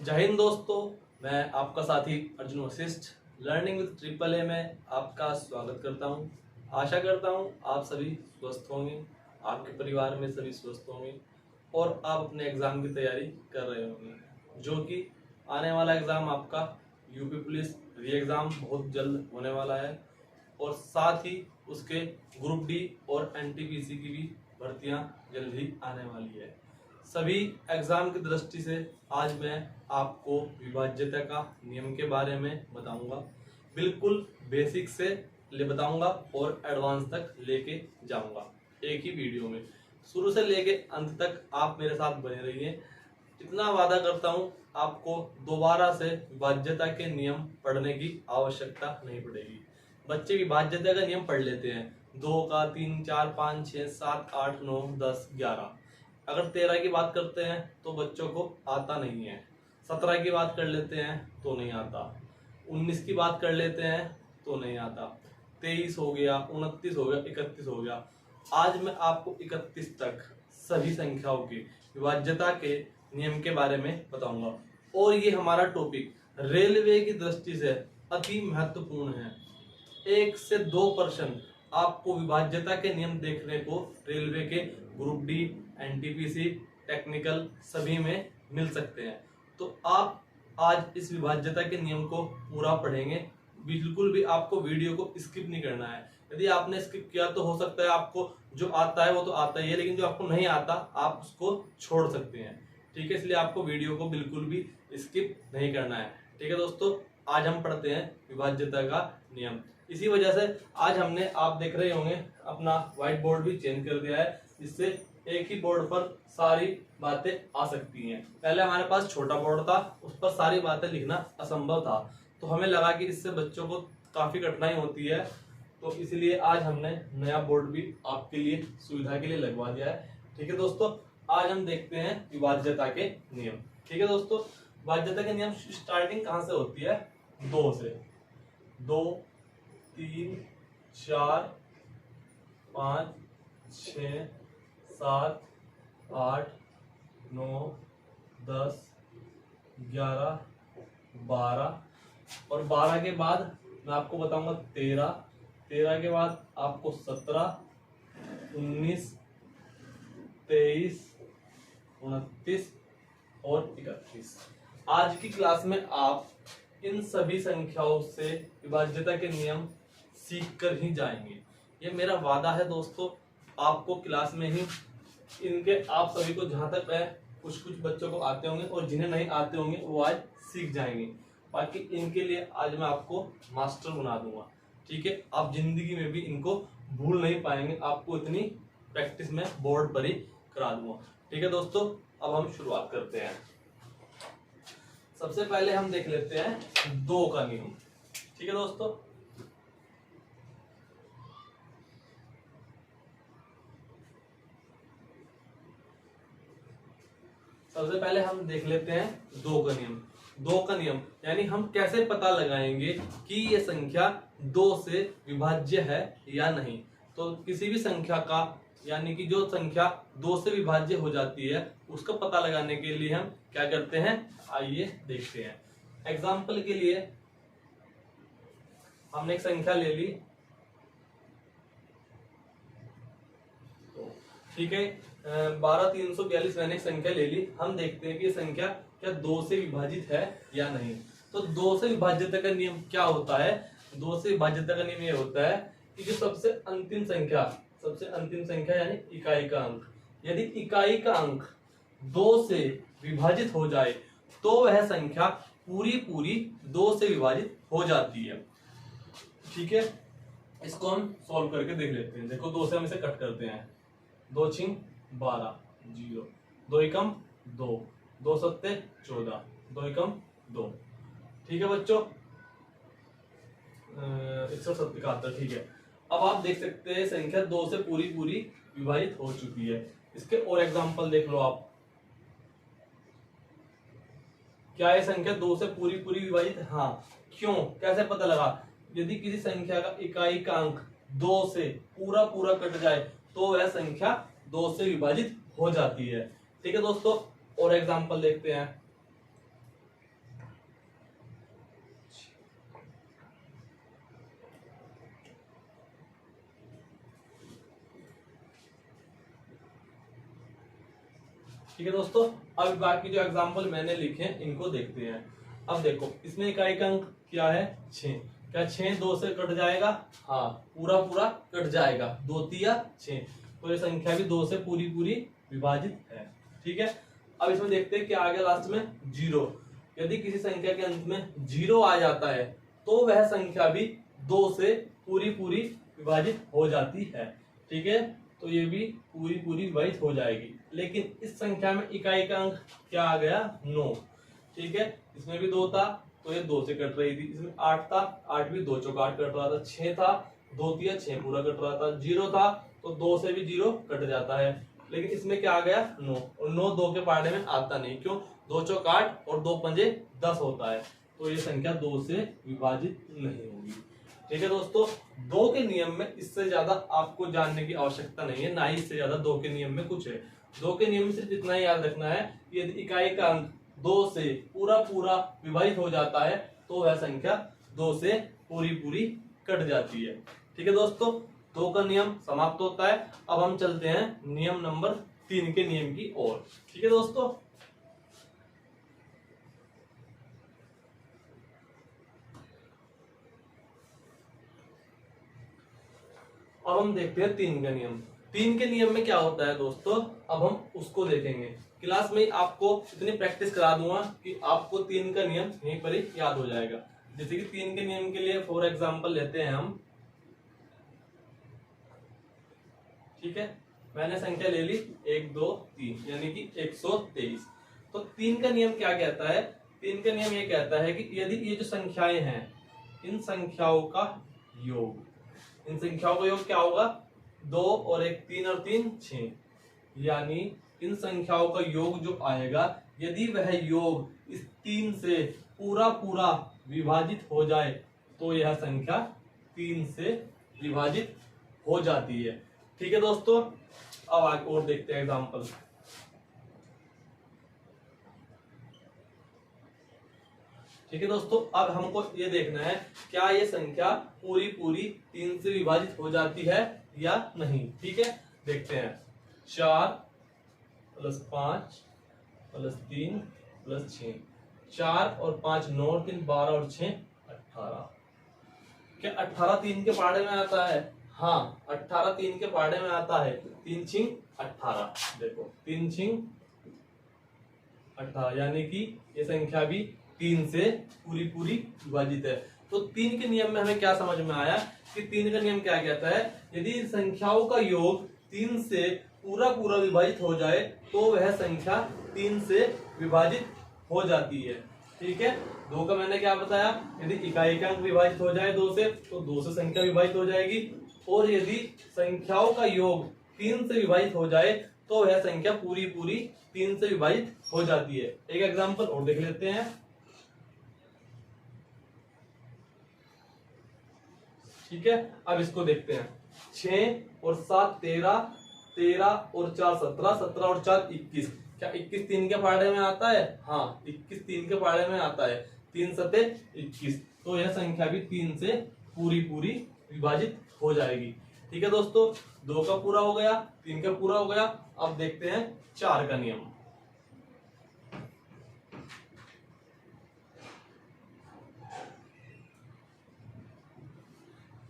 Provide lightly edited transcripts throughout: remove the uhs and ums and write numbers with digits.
जय हिंद दोस्तों, मैं आपका साथी Arjun Vashishtha learning with triple A में आपका स्वागत करता हूं। आशा करता हूं आप सभी स्वस्थ होंगे, आपके परिवार में सभी स्वस्थ होंगे और आप अपने एग्ज़ाम की तैयारी कर रहे होंगे, जो कि आने वाला एग्ज़ाम आपका यूपी पुलिस री एग्ज़ाम बहुत जल्द होने वाला है और साथ ही उसके ग्रुप डी और एनटीपीसी की भी भर्तियां जल्द ही आने वाली है। सभी एग्जाम की दृष्टि से आज मैं आपको विभाज्यता का नियम के बारे में बताऊंगा। बिल्कुल बेसिक से बताऊंगा और एडवांस तक लेके जाऊंगा एक ही वीडियो में। शुरू से लेके अंत तक आप मेरे साथ बने रहिए। इतना वादा करता हूं, आपको दोबारा से विभाज्यता के नियम पढ़ने की आवश्यकता नहीं पड़ेगी। बच्चे विभाज्यता का नियम पढ़ लेते हैं, 2 का, 3, 4, 5, 6, 7, 8, 9, 10, 11। अगर 13 की बात करते हैं तो बच्चों को आता नहीं है। 17 की बात कर लेते हैं तो नहीं आता। 19 की बात कर लेते हैं तो नहीं आता। 23 हो गया, 29 हो गया, 31 हो गया। आज मैं आपको 31 तक सभी संख्याओं की विभाज्यता के नियम के बारे में बताऊंगा और ये हमारा टॉपिक रेलवे की दृष्टि से अति महत्वपूर्ण है। 1 से 2% आपको विभाज्यता के नियम देखने को रेलवे के ग्रुप डी, एनटीपीसी, टेक्निकल सभी में मिल सकते हैं। तो आप आज इस विभाज्यता के नियम को पूरा पढ़ेंगे। बिल्कुल भी आपको वीडियो को स्किप नहीं करना है। यदि आपने स्किप किया तो हो सकता है आपको जो आता है वो तो आता ही है, लेकिन जो आपको नहीं आता आप उसको छोड़ सकते हैं। ठीक है, इसलिए आपको वीडियो को बिल्कुल भी स्किप नहीं करना है। ठीक है दोस्तों, आज हम पढ़ते हैं विभाज्यता का नियम। इसी वजह से आज हमने, आप देख रहे होंगे, अपना व्हाइट बोर्ड भी चेंज कर दिया है, जिससे एक ही बोर्ड पर सारी बातें आ सकती हैं। पहले हमारे पास छोटा बोर्ड था, उस पर सारी बातें लिखना असंभव था, तो हमें लगा कि इससे बच्चों को काफी कठिनाई होती है, तो इसलिए आज हमने नया बोर्ड भी आपके लिए सुविधा के लिए लगवा दिया है। ठीक है दोस्तों, आज हम देखते हैं विभाज्यता के नियम। ठीक है दोस्तों, विभाज्यता के नियम स्टार्टिंग कहाँ से होती है? 2 से। 2, 3, 4, 5, 6, 7, 8, 9, 10, 11, 12 और 12 के बाद मैं आपको बताऊंगा 13, 13 के बाद आपको 17, 19, 23, 29 और 31। आज की क्लास में आप इन सभी संख्याओं से विभाज्यता के नियम सीख कर ही जाएंगे। ये मेरा वादा है दोस्तों, आपको क्लास में ही इनके, आप सभी को जहां तक है, कुछ बच्चों को आते होंगे और जिन्हें नहीं आते होंगे वो आज सीख जाएंगे। बाकी इनके लिए आज मैं आपको मास्टर बना दूंगा। ठीक है, आप जिंदगी में भी इनको भूल नहीं पाएंगे, आपको इतनी प्रैक्टिस में बोर्ड पर ही करा दूंगा। ठीक है दोस्तों, अब हम शुरुआत करते हैं। सबसे पहले हम देख लेते हैं 2 का नियम। ठीक है दोस्तों, सबसे पहले हम देख लेते हैं 2 का नियम। 2 का नियम यानी हम कैसे पता लगाएंगे कि ये संख्या 2 से विभाज्य है या नहीं। तो किसी भी संख्या का, यानी कि जो संख्या 2 से विभाज्य हो जाती है, उसका पता लगाने के लिए हम क्या करते हैं, आइए देखते हैं। एग्जाम्पल के लिए हमने एक संख्या ले ली, ठीक है, 12342 मैंने एक संख्या ले ली। हम देखते हैं कि संख्या क्या 2 से विभाजित है या नहीं। तो 2 से विभाज्यता का नियम क्या होता है? 2 से विभाज्यता का नियम ये होता है कि जो सबसे अंतिम संख्या यानी इकाई का अंक, यदि इकाई का अंक 2 से विभाजित हो जाए तो वह संख्या पूरी 2 से विभाजित हो जाती है। ठीक है, इसको हम सॉल्व करके देख लेते हैं। देखो, 2 से हम इसे कट करते हैं। 2 छिंग 12, 0, 2 एकम 2, 2 सत्ते 14, 2 एकम 2। ठीक है बच्चों, 171। ठीक है, अब आप देख सकते हैं संख्या 2 से पूरी विभाजित हो चुकी है। इसके और एग्जांपल देख लो आप। क्या ये संख्या 2 से पूरी विभाजित? हाँ। क्यों, कैसे पता लगा? यदि किसी संख्या का इकाई का अंक 2 से पूरा कट जाए तो वह संख्या 2 से विभाजित हो जाती है। ठीक है दोस्तों, और एग्जांपल देखते हैं। ठीक है दोस्तों, अब बाकी जो एग्जाम्पल मैंने लिखे हैं इनको देखते हैं। अब देखो इसमें इकाई का अंक क्या है 6। क्या 6 2 से कट जाएगा? हाँ, पूरा पूरा कट जाएगा, 2 तिया 6। तो ये संख्या भी 2 से पूरी पूरी विभाजित है। ठीक है, अब इसमें देखते हैं क्या आ गया लास्ट में 0। यदि किसी संख्या के अंत में 0 आ जाता है तो वह संख्या भी 2 से पूरी पूरी विभाजित हो जाती है। ठीक है, तो ये भी पूरी पूरी विभाजित हो जाएगी। लेकिन इस संख्या में इकाई का अंक क्या आ गया 9। ठीक है, इसमें भी 2 था तो ये 2 से कट रही थी। इसमें 8 था, 8 भी 2 चौक 8 कट रहा था। 6 था, 2 तिया 6 पूरा कट रहा था। 0 था तो 2 से भी 0 कट जाता है। लेकिन इसमें क्या आ गया 9, और 9 2 के पहाड़े में आता नहीं। क्यों? 2 चौक 8 और 2 पंजे 10 होता है, तो ये संख्या 2 से विभाजित नहीं होगी। ठीक है दोस्तों, 2 के नियम में इससे ज्यादा आपको जानने की आवश्यकता नहीं है, ना ही इससे ज्यादा 2 के नियम में कुछ है। 2 के नियम में सिर्फ इतना ही याद रखना है कि यदि इकाई का अंक 2 से पूरा पूरा विभाजित हो जाता है तो वह संख्या 2 से पूरी पूरी कट जाती है। ठीक है दोस्तों, 2 का नियम समाप्त होता है। अब हम चलते हैं नियम नंबर 3 के नियम की ओर। ठीक है दोस्तों, अब हम देखते हैं 3 का नियम। 3 के नियम में क्या होता है दोस्तों, अब हम उसको देखेंगे। क्लास में आपको इतनी प्रैक्टिस करा दूंगा कि आपको 3 का नियम यहीं पर ही याद हो जाएगा। जैसे कि 3 के नियम के लिए फॉर एग्जांपल लेते हैं हम। ठीक है, मैंने संख्या ले ली 1 2 3 यानी कि 123। तो 3 का नियम क्या कहता है? 3 का नियम ये कहता है कि यदि ये जो संख्याएं हैं इन संख्याओं का योग, इन संख्याओं का योग क्या होगा 2 और 1 3 और 3 6, यानी इन संख्याओं का योग जो आएगा यदि वह योग इस 3 से पूरा पूरा विभाजित हो जाए तो यह संख्या 3 से विभाजित हो जाती है। ठीक है दोस्तों, अब आगे और देखते हैं एग्जांपल। ठीक है दोस्तों, अब हमको ये देखना है क्या ये संख्या पूरी पूरी 3 से विभाजित हो जाती है या नहीं। ठीक है, देखते हैं। 4 + 5 + 3 + 6, 4 और 5 9 और 3 12 और 6 18। क्या 18 3 के पहाड़े में आता है? हाँ, 18 3 के पहाड़े में आता है। 3 छिंग 18। देखो 3 छिंग 18, यानी कि ये संख्या भी 3 से पूरी पूरी विभाजित है। तो 3 के नियम में हमें क्या समझ में आया कि 3 का नियम क्या कहता है, यदि संख्याओं का योग 3 से पूरा पूरा विभाजित हो जाए तो वह संख्या 3 से विभाजित हो जाती है। ठीक है, 2 का मैंने क्या बताया, यदि इकाई का अंक विभाजित हो जाए 2 से तो 2 से संख्या विभाजित हो जाएगी, और यदि संख्याओं का योग 3 से विभाजित हो जाए तो वह संख्या पूरी पूरी 3 से विभाजित हो जाती है। एक एग्जांपल और देख लेते हैं। ठीक है, अब इसको देखते हैं। 6 और 7 13, 13 और 4 17, 17 और 4 21। क्या 21 3 के पहाड़े में आता है? हाँ, 21 3 के पहाड़े में आता है। 3 7 21, तो यह संख्या भी 3 से पूरी पूरी विभाजित हो जाएगी। ठीक है दोस्तों, 2 का पूरा हो गया, 3 का पूरा हो गया। अब देखते हैं 4 का नियम।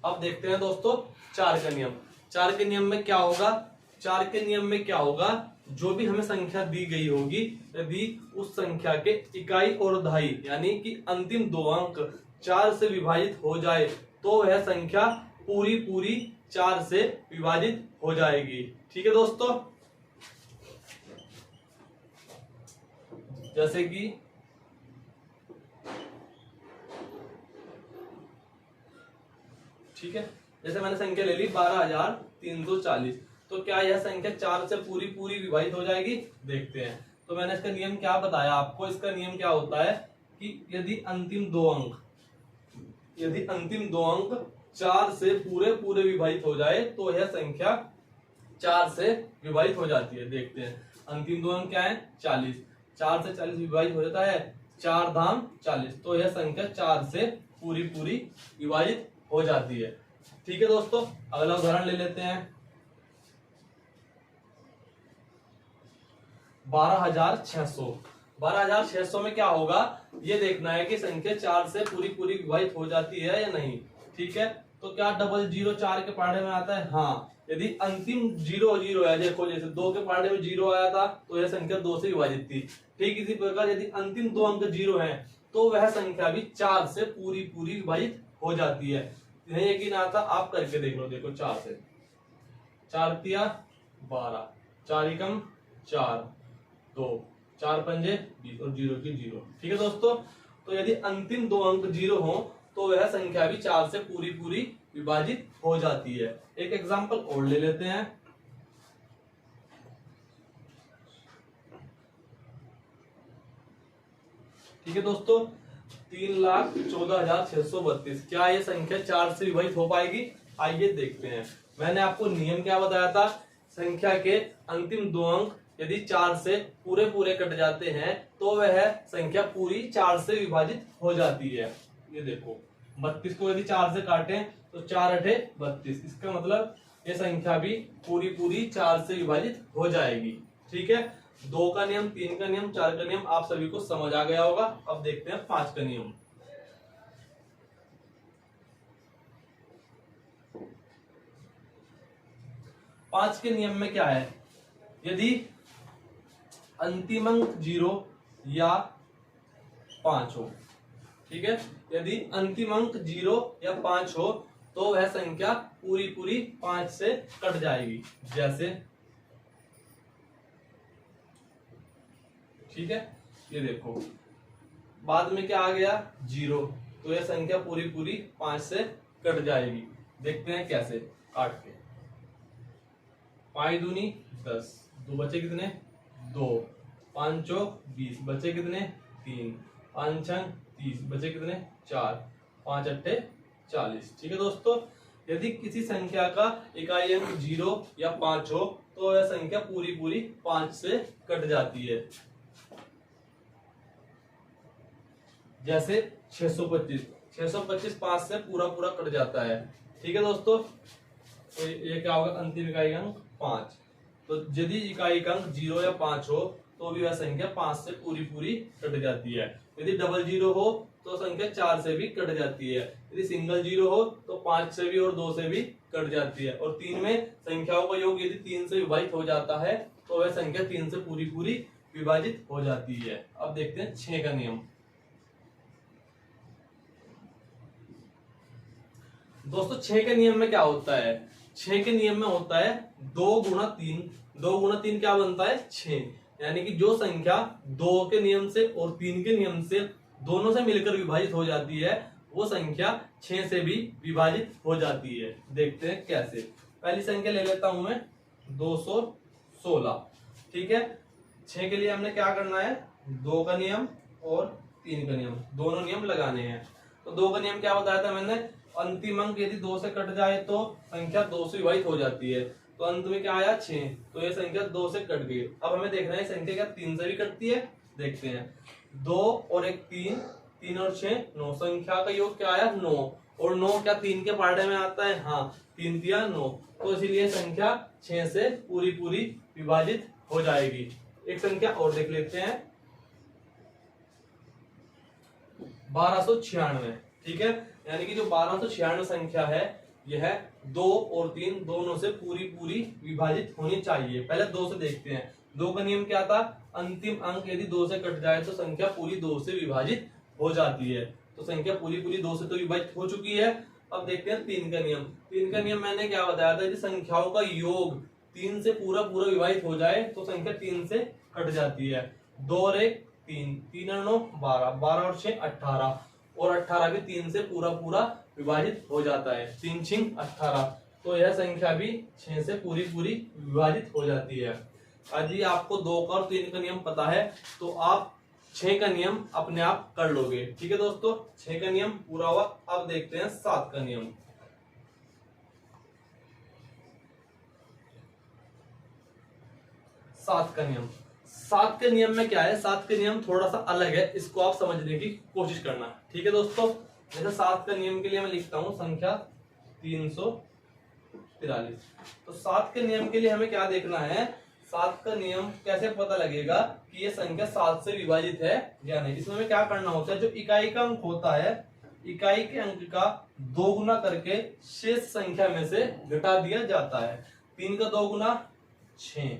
अब देखते हैं दोस्तों 4 का नियम। 4 के नियम में क्या होगा? 4 के नियम में क्या होगा, जो भी हमें संख्या दी गई होगी यदि उस संख्या के इकाई और दहाई यानी कि अंतिम 2 अंक 4 से विभाजित हो जाए तो वह संख्या पूरी पूरी 4 से विभाजित हो जाएगी। ठीक है दोस्तों, जैसे कि ठीक है, जैसे मैंने संख्या ले ली 12,340, तो क्या यह संख्या 4 से पूरी पूरी विभाजित हो जाएगी? देखते हैं। तो मैंने इसका नियम क्या बताया आपको, इसका नियम क्या होता है कि यदि अंतिम दो अंक 4 से पूरे पूरे विभाजित हो जाए तो यह संख्या 4 से विभाजित हो जाती है। देखते हैं, अंतिम 2 अंक क्या है 40, 4 से 40 विभाजित हो जाता है, 4 धाम 40, तो यह संख्या 4 से पूरी पूरी विभाजित हो जाती है। ठीक है दोस्तों, अगला उदाहरण ले लेते हैं। 12,600। 12,600 में क्या होगा ये देखना है कि संख्या 4 से पूरी पूरी विभाजित हो जाती है या नहीं। ठीक है, तो क्या डबल जीरो 4 के पहाड़े में आता है? हाँ। यदि अंतिम 0 0 है, देखो जैसे 2 के पहाड़े में 0 आया था तो यह संख्या 2 से विभाजित थी। ठीक इसी प्रकार यदि अंतिम 2 अंक 0 है तो वह संख्या भी 4 से पूरी पूरी विभाजित हो जाती है। नहीं यकीन आता आप करके देख लो। देखो 4 से 4 तिया 12, 4 एकम 4, 2, 4 पंजे 20 और 0 की 0। ठीक है दोस्तों, तो यदि अंतिम 2 अंक 0 हो तो वह संख्या भी 4 से पूरी पूरी विभाजित हो जाती है। एक एग्जांपल और ले लेते हैं। ठीक है दोस्तों, 3,14,632, क्या ये संख्या 4 से विभाजित हो पाएगी? आइए देखते हैं। मैंने आपको नियम क्या बताया था? संख्या के अंतिम 2 अंक यदि 4 से पूरे पूरे कट जाते हैं तो वह संख्या पूरी 4 से विभाजित हो जाती है। ये देखो 32 को यदि 4 से काटें तो 4 अठे 32, इसका मतलब ये संख्या भी पूरी पूरी 4 से विभाजित हो जाएगी। ठीक है, 2 का नियम, 3 का नियम, 4 का नियम आप सभी को समझ आ गया होगा। अब देखते हैं 5 का नियम। पांच के नियम में क्या है? यदि अंतिम अंक 0 या 5 हो, ठीक है, यदि अंतिम अंक 0 या 5 हो तो वह संख्या पूरी पूरी 5 से कट जाएगी। जैसे ठीक है, ये देखो बाद में क्या आ गया 0, तो यह संख्या पूरी पूरी 5 से कट जाएगी। देखते हैं कैसे काट के। 5 दूनी 10, 2 बचे कितने 2, 5 चौक 20, बचे कितने 3, 5 छंग 30, बचे कितने 4, 5 अट्ठे 40। ठीक है दोस्तों, यदि किसी संख्या का इकाई अंक 0 या 5 हो तो वह संख्या पूरी पूरी 5 से कट जाती है। जैसे 625 5 से पूरा पूरा कट जाता है। ठीक है दोस्तों, तो ये क्या होगा अंतिम इकाई अंक 5। तो यदि इकाई अंक 0 या 5 हो तो भी वह संख्या 5 से पूरी पूरी कट जाती है। यदि डबल 0 हो तो संख्या 4 से भी कट जाती है। यदि सिंगल 0 हो तो 5 से भी और 2 से भी कट जाती है। और 3 में संख्याओं का योग यदि 3 से विभाजित हो जाता है तो वह संख्या 3 से पूरी पूरी विभाजित हो जाती है। अब देखते हैं 6 का नियम। दोस्तों 6 के नियम में क्या होता है? 6 के नियम में होता है 2 गुणा 3। 2 गुणा 3 क्या बनता है 6, यानी कि जो संख्या 2 के नियम से और 3 के नियम से दोनों से मिलकर विभाजित हो जाती है वो संख्या 6 से भी विभाजित हो जाती है। देखते हैं कैसे। पहली संख्या ले लेता हूं मैं 216। ठीक है, 6 के लिए हमने क्या करना है 2 का नियम और 3 का नियम, दोनों नियम लगाने हैं। तो 2 का नियम क्या बताया था मैंने? अंतिम अंक यदि 2 से कट जाए तो संख्या 2 से विभाजित हो जाती है। तो अंत में क्या आया 6, तो ये संख्या 2 से कट गई। अब हमें देखना है संख्या क्या 3 से भी कटती है। देखते हैं 2 और 1 3, 3 और 6 9, संख्या का योग क्या आया 9। और 9 क्या 3 के पहाड़े में आता है? हाँ, 3 तिया 9, तो इसीलिए संख्या 6 से पूरी पूरी विभाजित हो जाएगी। एक संख्या और देख लेते हैं 1296। ठीक है, यानी कि जो 1296 संख्या है यह 2 और 3 दोनों से पूरी पूरी विभाजित होनी चाहिए। पहले 2 से देखते हैं। 2 का नियम क्या था? अंतिम अंक यदि 2 से कट जाए तो संख्या पूरी 2 से विभाजित हो जाती है। तो संख्या पूरी पूरी 2 से तो विभाजित हो चुकी है। अब देखते हैं 3 का नियम। 3 का नियम मैंने क्या बताया था? यदि संख्याओं का योग 3 से पूरा पूरा विभाजित हो जाए तो संख्या 3 से कट जाती है। 2 और 1 3, 3 और 9 12, 12 और 6 18, और 18 भी 3 से पूरा पूरा विभाजित हो जाता है। 3 6 18, तो यह संख्या भी 6 से पूरी पूरी विभाजित हो जाती है। यदि आपको 2 का और 3 का नियम पता है तो आप 6 का नियम अपने आप कर लोगे। ठीक है दोस्तों, 6 का नियम पूरा हुआ। अब देखते हैं 7 का नियम। 7 का नियम। 7 के नियम में क्या है? 7 के नियम थोड़ा सा अलग है, इसको आप समझने की कोशिश करना। ठीक है दोस्तों, जैसे 7 का नियम के लिए मैं लिखता हूं संख्या 343। तो 7 के नियम के लिए हमें क्या देखना है? सात का नियम कैसे पता लगेगा कि ये संख्या 7 से विभाजित है या नहीं। इसमें हमें क्या करना होता है, जो इकाई का अंक होता है, इकाई के अंक का 2 गुना करके शेष संख्या में से घटा दिया जाता है। 3 का 2 गुना 6,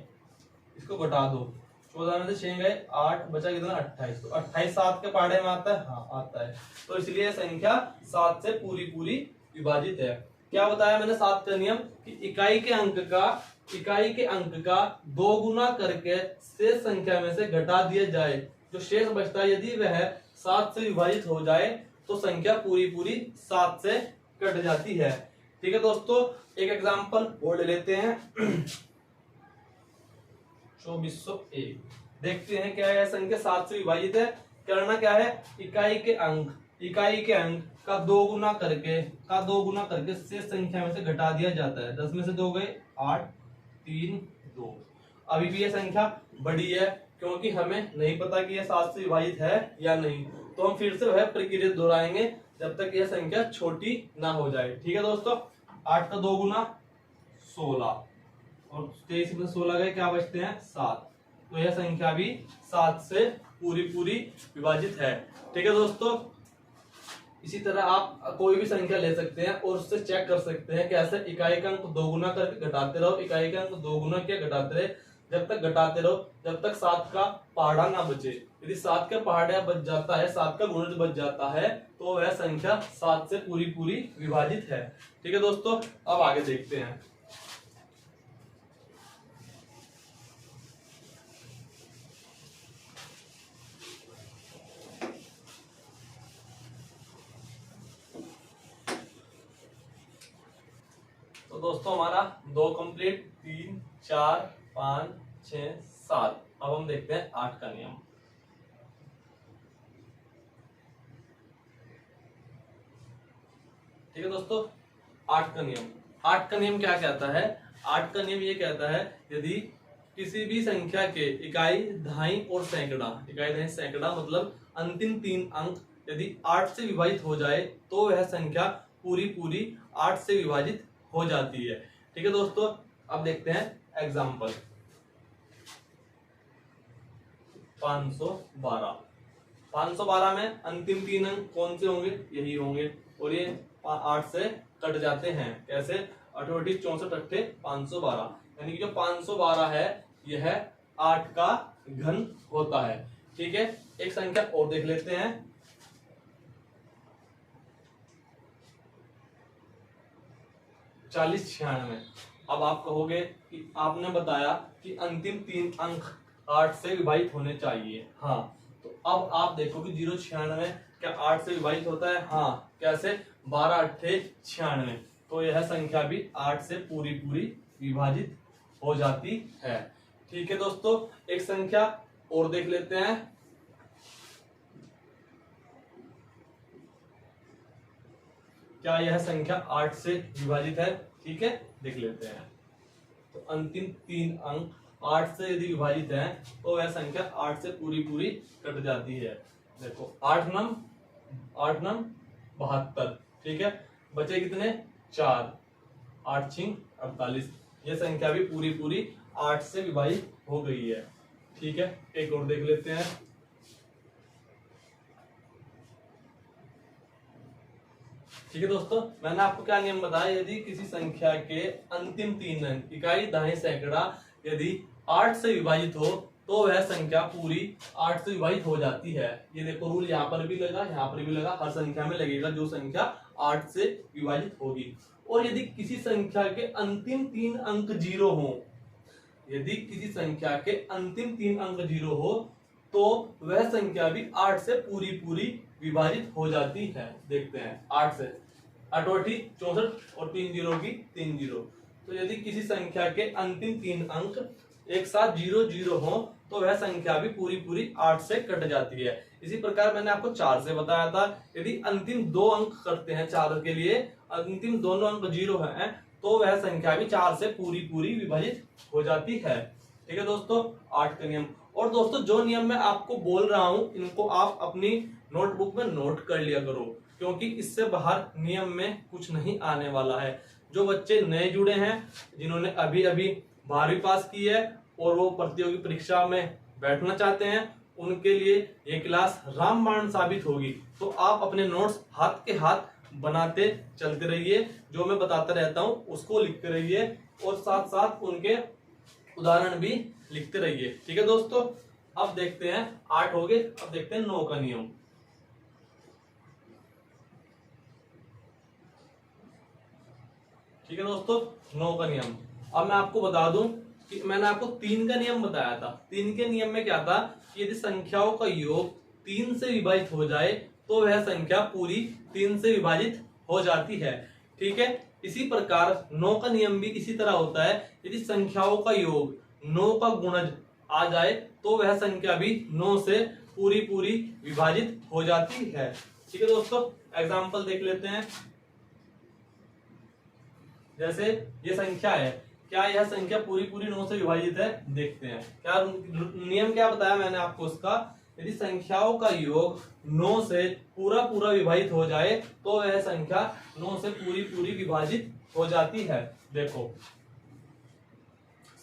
इसको घटा दो, 14 में से 6 गए 8, बचा कितना 28। तो 28 7 के पहाड़े में आता है, हाँ आता है। तो इसलिए संख्या 7 से पूरी पूरी विभाजित है। क्या बताया मैंने 7 का नियम कि इकाई के अंक का 2 गुना करके शेष संख्या में से घटा दिया जाए। जो शेष बचता है यदि वह 7 से विभाजित हो जाए तो संख्या पूरी पूरी 7 से कट जाती है। ठीक है दोस्तों, एक एग्जांपल और ले लेते हैं। 2401 देखते हैं क्या है, संख्या 7 से विभाजित है। करना क्या है, इकाई के अंक का 2 गुना करके शेष संख्या में से घटा दिया जाता है। 10 में से 2 गए 8, 3, 2। अभी भी ये संख्या बड़ी है क्योंकि हमें नहीं पता कि यह 7 से विभाजित है या नहीं। तो हम फिर से वह प्रक्रिया दोहराएंगे जब तक यह संख्या छोटी ना हो जाए। ठीक है दोस्तों, 8 का 2 गुना 16 और 23 में 16 गए, क्या बचते हैं 7। तो यह संख्या भी 7 से पूरी पूरी विभाजित है। ठीक है दोस्तों, इसी तरह आप कोई भी संख्या ले सकते हैं और उससे चेक कर सकते हैं कैसे। इकाई का अंक 2 गुना करके घटाते रहो, इकाई का अंक 2 गुना क्या घटाते रहे, जब तक घटाते रहो जब तक 7 का पहाड़ा ना बचे। यदि 7 का पहाड़ा बच जाता है, 7 का गुणज बच जाता है, तो वह संख्या 7 से पूरी पूरी विभाजित है। ठीक है दोस्तों, अब आगे देखते हैं। तो दोस्तों हमारा 2 कंप्लीट, 3, 4, 5, 6, 7। अब हम देखते हैं 8 का नियम। ठीक है दोस्तों, 8 का नियम क्या कहता है। 8 का नियम ये कहता है, यदि किसी भी संख्या के इकाई, दहाई और सैकड़ा मतलब अंतिम 3 अंक यदि 8 से विभाजित हो जाए तो वह संख्या पूरी पूरी 8 से विभाजित हो जाती है। ठीक है दोस्तों, अब देखते हैं एग्जाम्पल। 512 में अंतिम 3 अंक कौन से होंगे, यही होंगे, और ये 8 से कट जाते हैं। कैसे, 8 64 अट्ठे 512, यानी कि जो 512 है यह 8 का घन होता है। ठीक है, एक संख्या और देख लेते हैं। 4096। अब आप कहोगे कि आपने बताया कि अंतिम 3 अंक 8 से विभाजित होने चाहिए। हाँ, तो अब आप देखो कि 096 क्या 8 से विभाजित होता है। हाँ, कैसे, 12 अट्ठे 96। तो यह संख्या भी 8 से पूरी पूरी विभाजित हो जाती है। ठीक है दोस्तों, एक संख्या और देख लेते हैं। क्या यह संख्या 8 से विभाजित है। ठीक है, देख लेते हैं। तो अंतिम 3 अंक 8 से यदि विभाजित हैं तो वह संख्या 8 से पूरी पूरी कट जाती है। देखो 8 नम 72। ठीक है, बचे कितने 4, 8 छिंग 48। यह संख्या भी पूरी पूरी 8 से विभाजित हो गई है। ठीक है, एक और देख लेते हैं। ठीक है दोस्तों, मैंने आपको क्या नियम बताया, यदि किसी संख्या के अंतिम 3 अंक इकाई, दहाई, सैकड़ा यदि 8 से विभाजित हो तो वह संख्या पूरी 8 से विभाजित हो जाती है। ये देखो रूल यहाँ पर भी लगा, यहाँ पर भी लगा, हर संख्या में लगेगा जो संख्या 8 से विभाजित होगी। और यदि किसी संख्या के अंतिम 3 अंक 0 हो, यदि किसी संख्या के अंतिम 3 अंक 0 हो तो वह संख्या भी 8 से पूरी पूरी विभाजित हो जाती है। देखते हैं 8 से 8 64 और 3 0 की 3 0। तो यदि किसी संख्या के अंतिम 3 अंक एक साथ 0 0 हो तो वह संख्या भी पूरी पूरी 8 से कट जाती है। इसी प्रकार मैंने आपको 4 से बताया था, यदि अंतिम 2 अंक करते हैं 4 के लिए, अंतिम दोनों अंक 0 हैं तो वह संख्या भी 4 से पूरी पूरी विभाजित हो जाती है। ठीक है दोस्तों, 8 का नियम। और दोस्तों जो नियम मैं आपको बोल रहा हूं इनको आप अपनी नोटबुक में नोट कर लिया करो, क्योंकि इससे बाहर नियम में कुछ नहीं आने वाला है। जो बच्चे नए जुड़े हैं, जिन्होंने अभी अभी 12वीं पास की है और वो प्रतियोगी परीक्षा में बैठना चाहते हैं, उनके लिए ये क्लास रामबाण साबित होगी। तो आप अपने नोट्स हाथ के हाथ बनाते चलते रहिए, जो मैं बताता रहता हूं उसको लिखते रहिए और साथ साथ उनके उदाहरण भी लिखते रहिए। ठीक है दोस्तों, अब देखते हैं 8 हो गए, अब देखते हैं 9 का नियम। ठीक है दोस्तों, 9 का नियम। अब मैं आपको बता दूं कि मैंने आपको 3 का नियम बताया था। 3 के नियम में क्या था कि यदि संख्याओं का योग 3 से विभाजित हो जाए तो वह संख्या पूरी 3 से विभाजित हो जाती है। ठीक है, इसी प्रकार 9 का नियम भी इसी तरह होता है। यदि संख्याओं का योग 9 का गुणज आ जाए तो वह संख्या भी 9 से पूरी पूरी विभाजित हो जाती है। ठीक है दोस्तों, एग्जाम्पल देख लेते हैं। जैसे ये संख्या है, क्या यह संख्या पूरी पूरी 9 से विभाजित है? देखते हैं। क्या नियम क्या बताया मैंने आपको उसका, यदि संख्याओं का योग 9 से पूरा पूरा विभाजित हो जाए तो वह संख्या 9 से पूरी पूरी विभाजित हो जाती है। देखो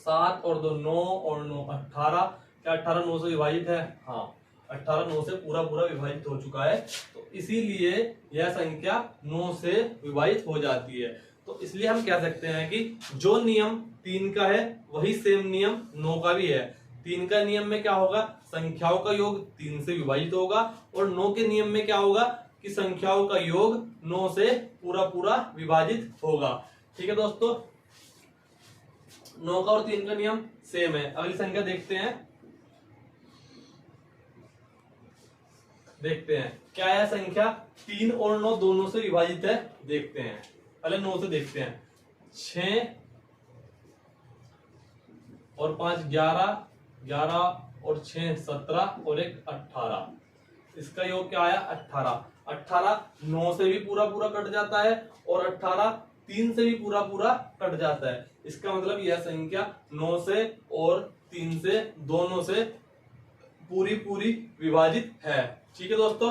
7 और 2 9 और 9 18। क्या 18 9 से विभाजित है? हाँ, 18 9 से पूरा पूरा विभाजित हो चुका है, तो इसीलिए यह संख्या 9 से विभाजित हो जाती है। तो इसलिए हम कह सकते हैं कि जो नियम 3 का है वही सेम नियम 9 का भी है। 3 का नियम में क्या होगा, संख्याओं का योग 3 से विभाजित होगा, और 9 के नियम में क्या होगा कि संख्याओं का योग 9 से पूरा पूरा विभाजित होगा। ठीक है दोस्तों, 9 का और 3 का नियम सेम है। अगली संख्या देखते हैं। क्या यह संख्या 3 और 9 दोनों से विभाजित है? देखते हैं, पहले 9 से देखते हैं। 6 और 5 11, 11 और 6 17 और 1 18। इसका योग क्या आया? 18। 18 9 से भी पूरा पूरा कट जाता है और 18 3 से भी पूरा पूरा कट जाता है। इसका मतलब यह संख्या 9 से और 3 से दोनों से पूरी पूरी विभाजित है। ठीक है दोस्तों,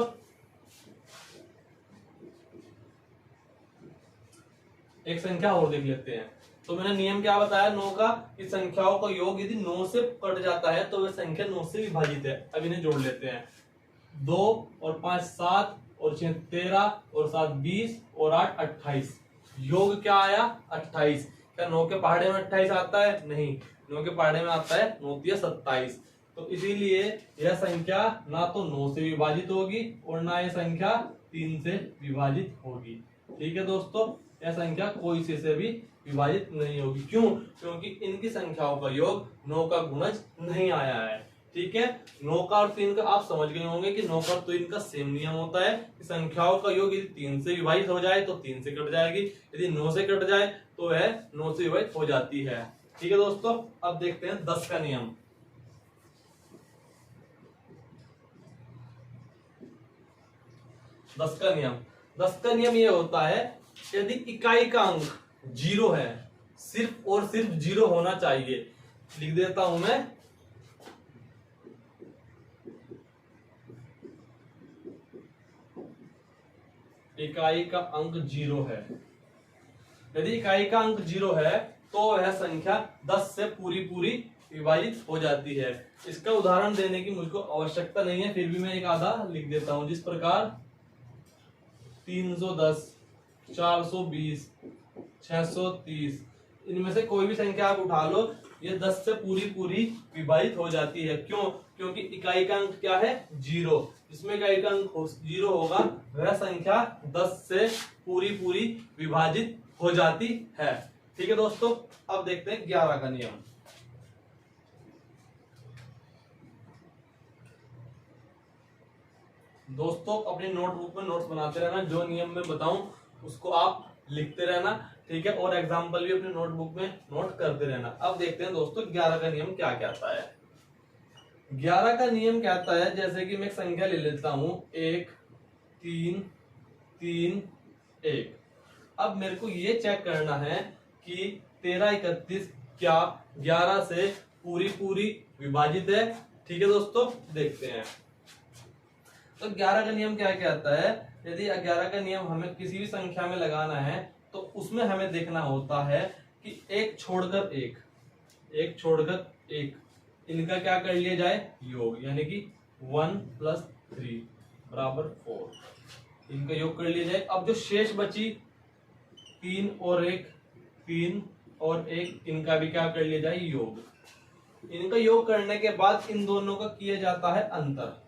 एक संख्या और देख लेते हैं। तो मैंने नियम क्या बताया 9 का कि संख्याओं का योग यदि 9 से कट जाता है तो वह संख्या 9 से विभाजित है। अब इन्हें जोड़ लेते हैं। 2 और 5 7 और 6 13 और 7 20 और 8 28। योग क्या आया? 28। क्या 9 के पहाड़े में 28 आता है? नहीं, 9 के पहाड़े में आता है 9 तिया 27। तो इसीलिए यह संख्या ना तो 9 से विभाजित होगी और ना यह संख्या 3 से विभाजित होगी। ठीक है दोस्तों, यह संख्या कोई से भी विभाजित नहीं होगी। क्यों? क्योंकि इनकी संख्याओं का योग 9 का गुणज नहीं आया है। ठीक है, 9 का और 3 का आप समझ गए होंगे कि 9 का और 3 का सेम नियम होता है कि संख्याओं का योग यदि 3 से विभाजित हो जाए तो 3 से कट जाएगी, यदि 9 से कट जाए तो वह 9 से विभाजित हो जाती है। ठीक है दोस्तों, अब देखते हैं 10 का नियम। 10 का नियम, 10 का नियम यह होता है यदि इकाई का अंक 0 है, सिर्फ और सिर्फ 0 होना चाहिए। लिख देता हूं मैं, इकाई का अंक 0 है। यदि इकाई का अंक 0 है तो वह संख्या 10 से पूरी पूरी विभाजित हो जाती है। इसका उदाहरण देने की मुझको आवश्यकता नहीं है, फिर भी मैं एक आधा लिख देता हूं। जिस प्रकार 310, 420, 630, इनमें से कोई भी संख्या आप उठा लो, ये 10 से पूरी पूरी विभाजित हो जाती है। क्यों? क्योंकि इकाई का अंक क्या है? 0। जिसमें इकाई का अंक 0 होगा वह संख्या 10 से पूरी पूरी विभाजित हो जाती है। ठीक है दोस्तों, अब देखते हैं 11 का नियम। दोस्तों अपनी नोटबुक में नोट्स बनाते रहना, जो नियम में बताऊं उसको आप लिखते रहना। ठीक है, और एग्जाम्पल भी अपनी नोटबुक में नोट करते रहना। अब देखते हैं दोस्तों 11 का नियम क्या कहता है। 11 का नियम कहता है, जैसे कि मैं एक संख्या ले लेता हूं 1 3 3 1। अब मेरे को ये चेक करना है कि 13 31 क्या 11 से पूरी पूरी विभाजित है। ठीक है दोस्तों, देखते हैं। तो 11 का नियम क्या कहता है, यदि 11 का नियम हमें किसी भी संख्या में लगाना है तो उसमें हमें देखना होता है कि एक छोड़कर एक, एक छोड़कर एक, इनका क्या कर लिया जाए योग, यानी कि 1 + 3 = 4, इनका योग कर लिया जाए। अब जो शेष बची 3 और 1, 3 और 1, इनका भी क्या कर लिया जाए योग। इनका योग करने के बाद इन दोनों का किया जाता है अंतर।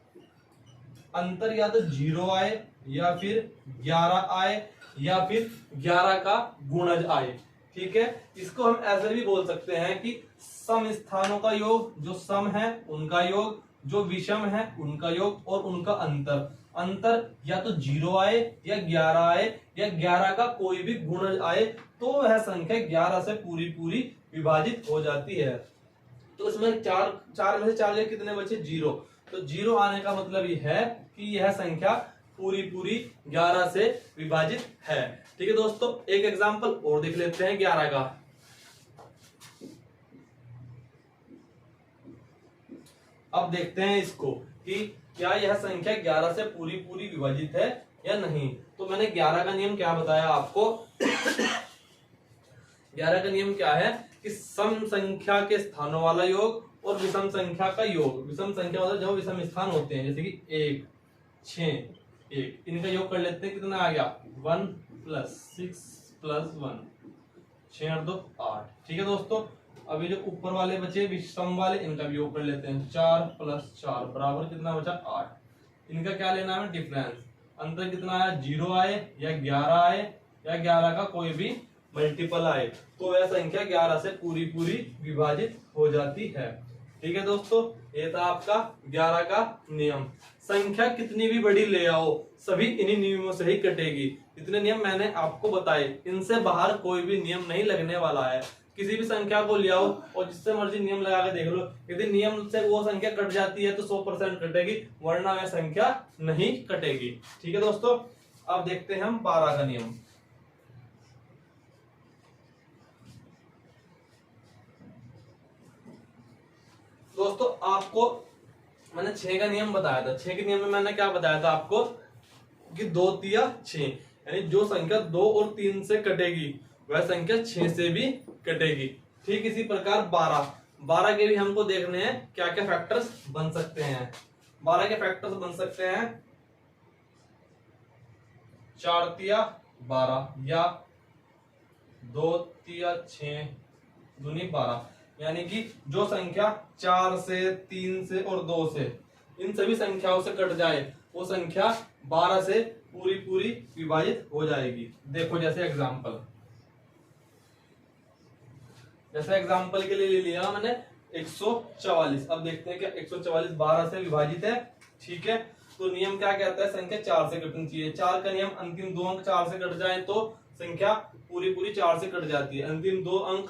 अंतर या तो 0 आए या फिर 11 आए या फिर 11 का गुणज आए। ठीक है, इसको हम ऐसे भी बोल सकते हैं कि सम स्थानों का योग, जो सम है उनका योग, जो विषम है उनका योग और उनका अंतर। अंतर या तो 0 आए या 11 आए या 11 का कोई भी गुणज आए तो वह संख्या 11 से पूरी पूरी विभाजित हो जाती है। तो इसमें चार में से 4 जगह कितने बचे 0, तो 0 आने का मतलब ये है कि यह संख्या पूरी पूरी 11 से विभाजित है। ठीक है दोस्तों, एक एग्जांपल और देख लेते हैं 11 का। अब देखते हैं इसको कि क्या यह संख्या 11 से पूरी पूरी विभाजित है या नहीं। तो मैंने 11 का नियम क्या बताया आपको 11 का नियम क्या है कि सम संख्या के स्थानों वाला योग और विषम संख्या का योग। विषम संख्या मतलब जो विषम स्थान होते हैं, जैसे कि 1, 6, 1, इनका योग कर लेते हैं। कितना आ गया 1 + 6 + 1, 6 और 2 8। ठीक है दोस्तों, अभी जो ऊपर वाले बचे विषम वाले, इनका भी योग कर लेते हैं। 4 + 4 बराबर कितना बचा 8। इनका क्या लेना है डिफरेंस। अंतर कितना आया 0 आए या 11 आए या 11 का कोई भी मल्टीपल आए तो वह संख्या 11 से पूरी पूरी विभाजित हो जाती है। ठीक है दोस्तों, ये था आपका 11 का नियम। संख्या कितनी भी बड़ी ले आओ सभी इन्हीं नियमों से ही कटेगी। इतने नियम मैंने आपको बताए, इनसे बाहर कोई भी नियम नहीं लगने वाला है। किसी भी संख्या को ले आओ और जिससे मर्जी नियम लगा के देख लो, यदि नियम से वो संख्या कट जाती है तो 100% कटेगी, वरना वह संख्या नहीं कटेगी। ठीक है दोस्तों, अब देखते हैं हम 12 का नियम। दोस्तों आपको मैंने 6 का नियम बताया था। 6 के नियम में मैंने क्या बताया था आपको कि 2 तिया 6, यानी जो संख्या 2 और 3 से कटेगी वह संख्या 6 से भी कटेगी। ठीक इसी प्रकार 12 के भी हमको देखने हैं क्या क्या फैक्टर्स बन सकते हैं। 12 के फैक्टर्स बन सकते हैं 4 तिया 12 या 2 तिया 6 दूनी 12, यानी कि जो संख्या 4 से 3 से और 2 से इन सभी संख्याओं से कट जाए वो संख्या 12 से पूरी पूरी विभाजित हो जाएगी। देखो जैसे एग्जांपल के लिए ले लिया मैंने 144। अब देखते हैं क्या 144 12 से विभाजित है। ठीक है, तो नियम क्या कहता है संख्या 4 से कटनी चाहिए। 4 का नियम अंतिम 2 अंक 4 से कट जाए तो संख्या पूरी पूरी 4 से कट जाती है। अंतिम 2 अंक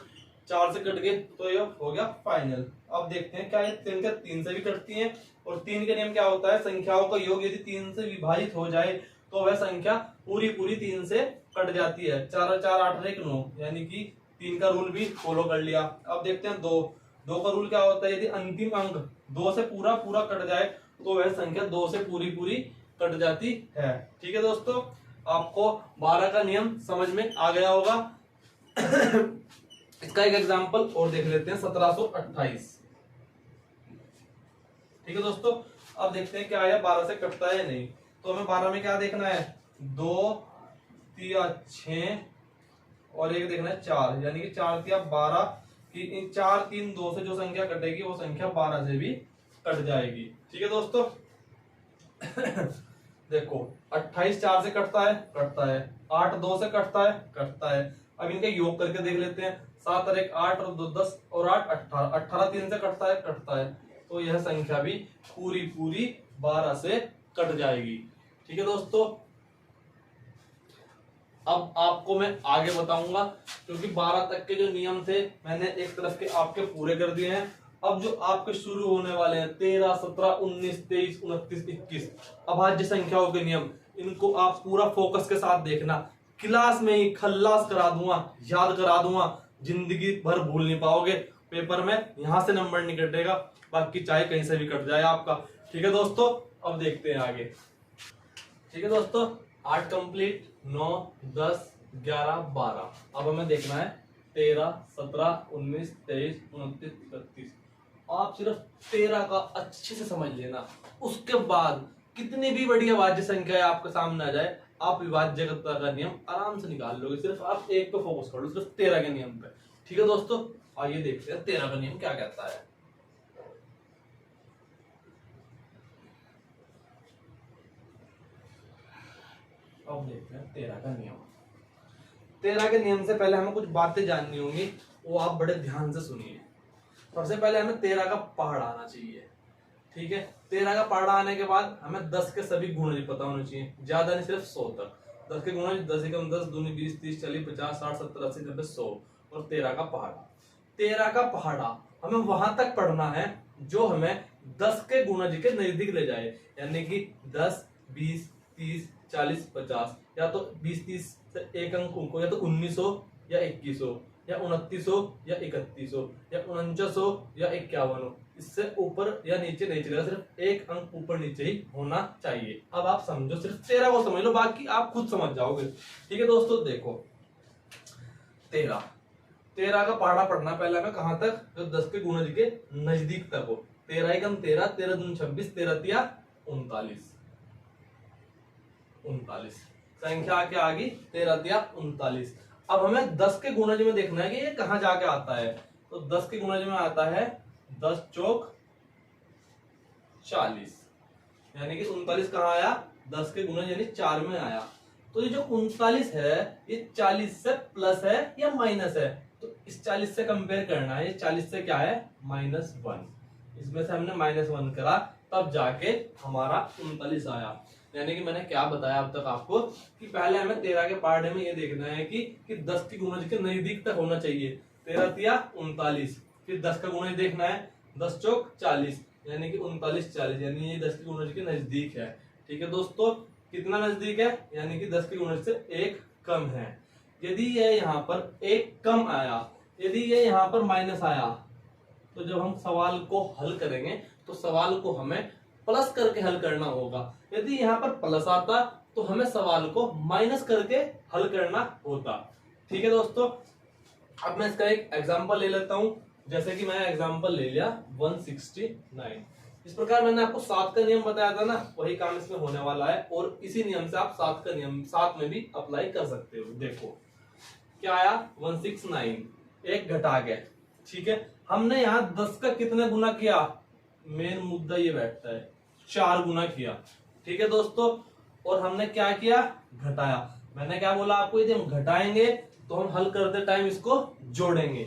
4 से कट गए तो ये हो गया फाइनल। अब देखते हैं क्या ये संख्या 3 से भी कटती है। और 3 का नियम क्या होता है संख्याओं का योग यदि 3 से विभाजित हो जाए तो वह संख्या पूरी पूरी 3 से कट जाती है। 4 और 4 8 1 9, यानी कि 3 का रूल भी फॉलो कर लिया। अब देखते हैं 2 का रूल क्या होता है, यदि अंतिम अंक 2 से पूरा पूरा कट जाए तो वह संख्या 2 से पूरी पूरी कट जाती है। ठीक है दोस्तों, आपको 12 का नियम समझ में आ गया होगा। इसका एक एग्जांपल और देख लेते हैं 1728। ठीक है दोस्तों, अब देखते हैं क्या आया 12 से कटता है नहीं। तो हमें 12 में क्या देखना है 2 तिया 6 और एक देखना है 4, यानी कि 4 तिया 12 की 4 3 2 से जो संख्या कटेगी वो संख्या 12 से भी कट जाएगी। ठीक है दोस्तों। देखो 28 4 से कटता है, 8 2 से कटता है। अब इनका योग करके देख लेते हैं। 7 और 1 8 और 2 10 और 8 18, 18 3 से कटता है तो यह संख्या भी पूरी पूरी 12 से कट जाएगी। ठीक है दोस्तों, अब आपको मैं आगे बताऊंगा क्योंकि 12 तक के जो नियम थे मैंने एक तरफ के आपके पूरे कर दिए हैं। अब जो आपके शुरू होने वाले हैं 13 17 19 23 29 21 अभाज्य संख्याओं के नियम, इनको आप पूरा फोकस के साथ देखना। क्लास में ही खल्लास करा दूंगा, याद करा दूंगा, जिंदगी भर भूल नहीं पाओगे। पेपर में यहां से नंबर नहीं कटेगा, बाकी चाहे कहीं से भी कट जाए आपका। ठीक है दोस्तों, अब देखते हैं आगे। ठीक है दोस्तों, 8 कंप्लीट, 9 10 11 12। अब हमें देखना है 13, 17, 19, 23, 29, 31। आप सिर्फ 13 का अच्छे से समझ लेना। उसके बाद कितनी भी बड़ी अभाज्य संख्या आपके सामने आ जाए, आप विभाज्यता का नियम आराम से निकाल लोगे। सिर्फ आप एक पे फोकस कर लो, सिर्फ 13 के नियम पे। ठीक है दोस्तों, आइए देखते हैं 13 का नियम क्या कहता है। अब देखते हैं 13 का नियम। 13 के नियम से पहले हमें कुछ बातें जाननी होंगी, वो आप बड़े ध्यान से सुनिए। सबसे पहले हमें 13 का पहाड़ा आना चाहिए। ठीक है, 13 का पहाड़ा आने के बाद हमें 10 के सभी गुणज पता होने चाहिए, ज्यादा नहीं, सिर्फ 100 तक। 10 के गुणज 10 एकम 10, दूनी 20, 30, 40, 50, 60, 70, 80, 90, 100 और 13 का पहाड़ा। 13 का पहाड़ा हमें वहां तक पढ़ना है जो हमें 10 के गुणज के नजदीक ले जाए, यानी कि 10, 20, 30, 40, 50, या तो 20, 30 से एक अंक उनको, या तो 1900 या 2100 या 2900 या 3100 या 4900 या 5100। इससे ऊपर या नीचे नहीं चलेगा, सिर्फ एक अंक ऊपर नीचे ही होना चाहिए। अब आप समझो, सिर्फ 13 को समझ लो, बाकी आप खुद समझ जाओगे। ठीक है दोस्तों, देखो 13 का पहाड़ा पढ़ना पहले हमें कहां तक, जो 10 के गुणज के नजदीक तक हो। 13 एकम 13, 13 दूनी 26, 13 तिया 39। संख्या क्या आ गई, 13 तिया 39। अब हमें 10 के गुणज में देखना है कि ये कहां जाके आता है। तो 10 के गुणज में आता है 10 चौक 40, यानी कि 39 कहाँ आया, 10 के गुणज यानी 4 में आया। तो ये जो 39 है, ये 40 से प्लस है या माइनस है, तो इस 40 से कंपेयर करना है। ये 40 से क्या है, -1। इसमें से हमने -1 करा, तब जाके हमारा 39 आया। यानी कि मैंने क्या बताया अब तक आपको, कि पहले हमें 13 के पहाड़े में ये देखना है कि 10 की गुणज के नजदीक तक होना चाहिए। 13 तिया 39, फिर 10 का गुणज देखना है, 10 चौक 40, यानी कि 39, 40, यानी ये 10 के गुणज के नजदीक है। ठीक है दोस्तों, कितना नजदीक है, यानी कि 10 के गुणज से एक कम है। यदि ये यहाँ पर एक कम आया, यदि ये यहाँ पर माइनस आया, तो जब हम सवाल को हल करेंगे तो सवाल को हमें प्लस करके हल करना होगा। यदि यहाँ पर प्लस आता तो हमें सवाल को माइनस करके हल करना होता। ठीक है दोस्तों, अब मैं इसका एक एग्जांपल ले लेता हूं। जैसे कि मैं एग्जांपल ले लिया 169। इस प्रकार मैंने आपको 7 का नियम बताया था ना, वही काम इसमें होने वाला है, और इसी नियम से आप 7 का नियम 7 में भी अप्लाई कर सकते हो। देखो क्या आया, 169, एक घटा गया। ठीक है, हमने यहाँ 10 का कितने गुना किया, मेन मुद्दा ये बैठता है, 4 गुना किया। ठीक है दोस्तों, और हमने क्या किया, घटाया। मैंने क्या बोला आपको, यदि हम घटाएंगे तो हम हल करते टाइम इसको जोड़ेंगे।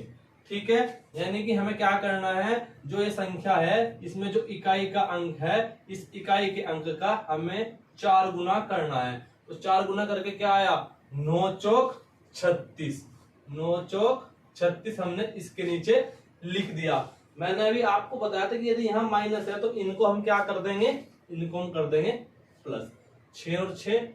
ठीक है, यानी कि हमें क्या करना है, जो ये संख्या है इसमें जो इकाई का अंक है, इस इकाई के अंक का हमें 4 गुना करना है। तो 4 गुना करके क्या आया, 9 चौक 36। 9 चौक 36 हमने इसके नीचे लिख दिया। मैंने अभी आपको बताया था कि यदि यहाँ माइनस है तो इनको हम क्या कर देंगे, इनको हम कर देंगे प्लस। 6 और 6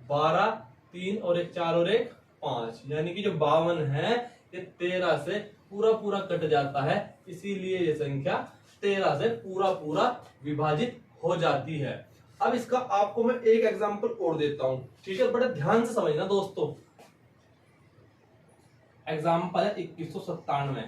12, 3 और 1 4 और 1 5, यानी कि जो 52 है ये 13 से पूरा पूरा कट जाता है, इसीलिए ये संख्या 13 से पूरा पूरा विभाजित हो जाती है। अब इसका आपको मैं एक एग्जांपल और देता हूं। ठीक है, बड़े ध्यान से समझना दोस्तों। एग्जांपल है 2197।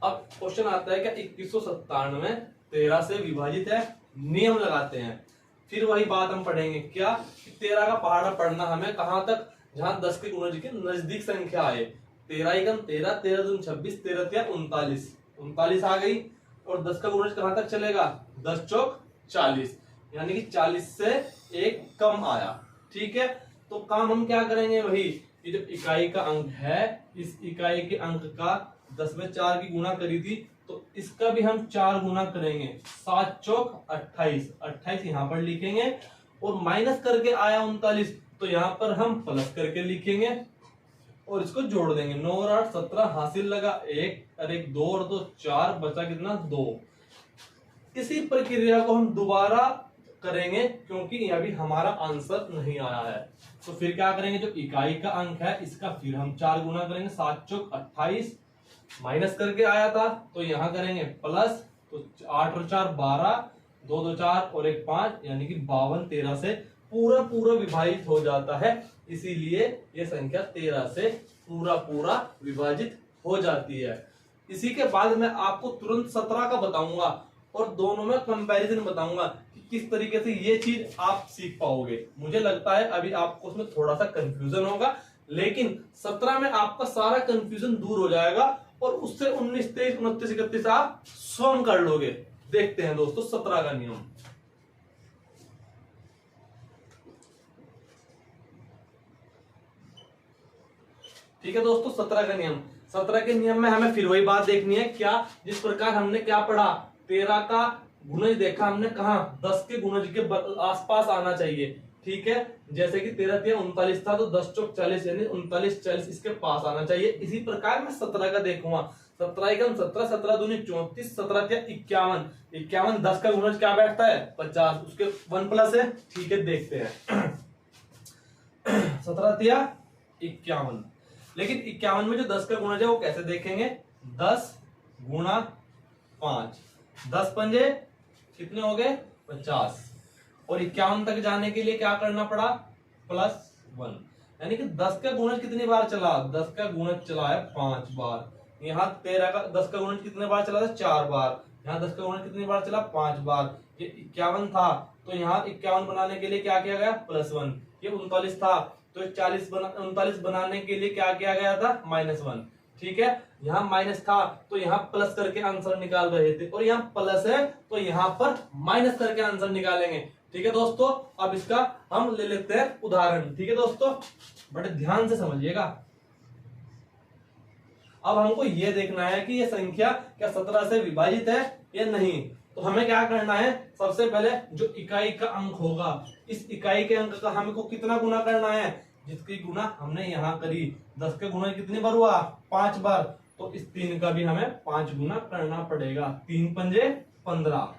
अब क्वेश्चन आता है क्या 2197 13 से विभाजित है, नियम लगाते हैं। फिर वही बात हम पढ़ेंगे क्या, 13 का पहाड़ा पढ़ना हमें कहां तक, जहां 10 के गुणज के नजदीक संख्या आए। 13 एकम 13, 13 दूनी 26, 13 तिया 39, 39 आ गई। और 10 का गुणज कहां तक चलेगा, 10 चौक 40, यानी कि 40 से एक कम आया। ठीक है, तो काम हम क्या करेंगे, वही ये जो इकाई का अंक है, इस इकाई के अंक का 10 में 4 की गुणा करी थी, तो इसका भी हम 4 गुना करेंगे। 7 चौक 28, 28 यहाँ पर लिखेंगे, और माइनस करके आया 39, तो यहाँ पर हम प्लस करके लिखेंगे और इसको जोड़ देंगे। 9 और 8 17, हासिल लगा 1 और 1 2 और 2 4, बचा कितना 2। इसी प्रक्रिया को हम दोबारा करेंगे क्योंकि यह भी हमारा आंसर नहीं आया है। तो फिर क्या करेंगे, जो इकाई का अंक है इसका फिर हम 4 गुना करेंगे। 7 चौक 28, माइनस करके आया था तो यहाँ करेंगे प्लस, तो 8 और 4 12, 2 2 4 और 1 5, यानी कि 52 13 से पूरा पूरा विभाजित हो जाता है, इसीलिए ये संख्या 13 से पूरा पूरा विभाजित हो जाती है। इसी के बाद मैं आपको तुरंत 17 का बताऊंगा और दोनों में कंपैरिजन बताऊंगा कि किस तरीके से ये चीज आप सीख पाओगे। मुझे लगता है अभी आपको उसमें थोड़ा सा कंफ्यूजन होगा, लेकिन 17 में आपका सारा कंफ्यूजन दूर हो जाएगा और उससे 19, 23, 29, 31 आप स्वयं कर लोगे। देखते हैं दोस्तों 17 का नियम। ठीक है दोस्तों, 17 का नियम। 17 के नियम में हमें फिर वही बात देखनी है, क्या जिस प्रकार हमने क्या पढ़ा, 13 का गुणज देखा हमने कहा 10 के गुणज के आसपास आना चाहिए। ठीक है, जैसे कि 13 3 39 था तो 10 चौक 40 यानी 39 40 इसके पास आना चाहिए। इसी प्रकार मैं 17 का देखूंगा, 17 एकम 17, 17 दूनी 34, 17 3 51, 51 10 का गुणज क्या बैठता है 50, उसके 1 प्लस है। ठीक है, देखते हैं 17 3 51, लेकिन 51 में जो 10 का गुणज है वो कैसे देखेंगे, 10 गुणा 5, 10 पंजे कितने हो गए 50, और 51 तक जाने के लिए क्या करना पड़ा +1, यानी कि 10 का गुणज कितनी बार चला, 10 का गुणज चला है 5 बार। यहाँ 13 का 10 का गुणज कितने बार चला था 4 बार, यहाँ 10 का गुणज कितनी बार चला 5 बार। ये 51 था तो यहाँ 51 बनाने के लिए क्या किया गया +1, ये 39 था तो 39 बनाने के लिए क्या किया गया था -1। ठीक है, यहाँ माइनस था तो यहाँ प्लस करके आंसर निकाल रहे थे, और यहाँ प्लस है तो यहाँ पर माइनस करके आंसर निकालेंगे। ठीक है दोस्तों, अब इसका हम ले लेते हैं उदाहरण। ठीक है दोस्तों, बड़े ध्यान से समझिएगा। अब हमको ये देखना है कि ये संख्या क्या 17 से विभाजित है या नहीं। तो हमें क्या करना है, सबसे पहले जो इकाई का अंक होगा, इस इकाई के अंक का हमको कितना गुना करना है, जिसकी गुना हमने यहाँ करी, 10 के गुना कितनी बार हुआ 5 बार, तो इस 3 का भी हमें 5 गुना करना पड़ेगा, 3 पंजे 15।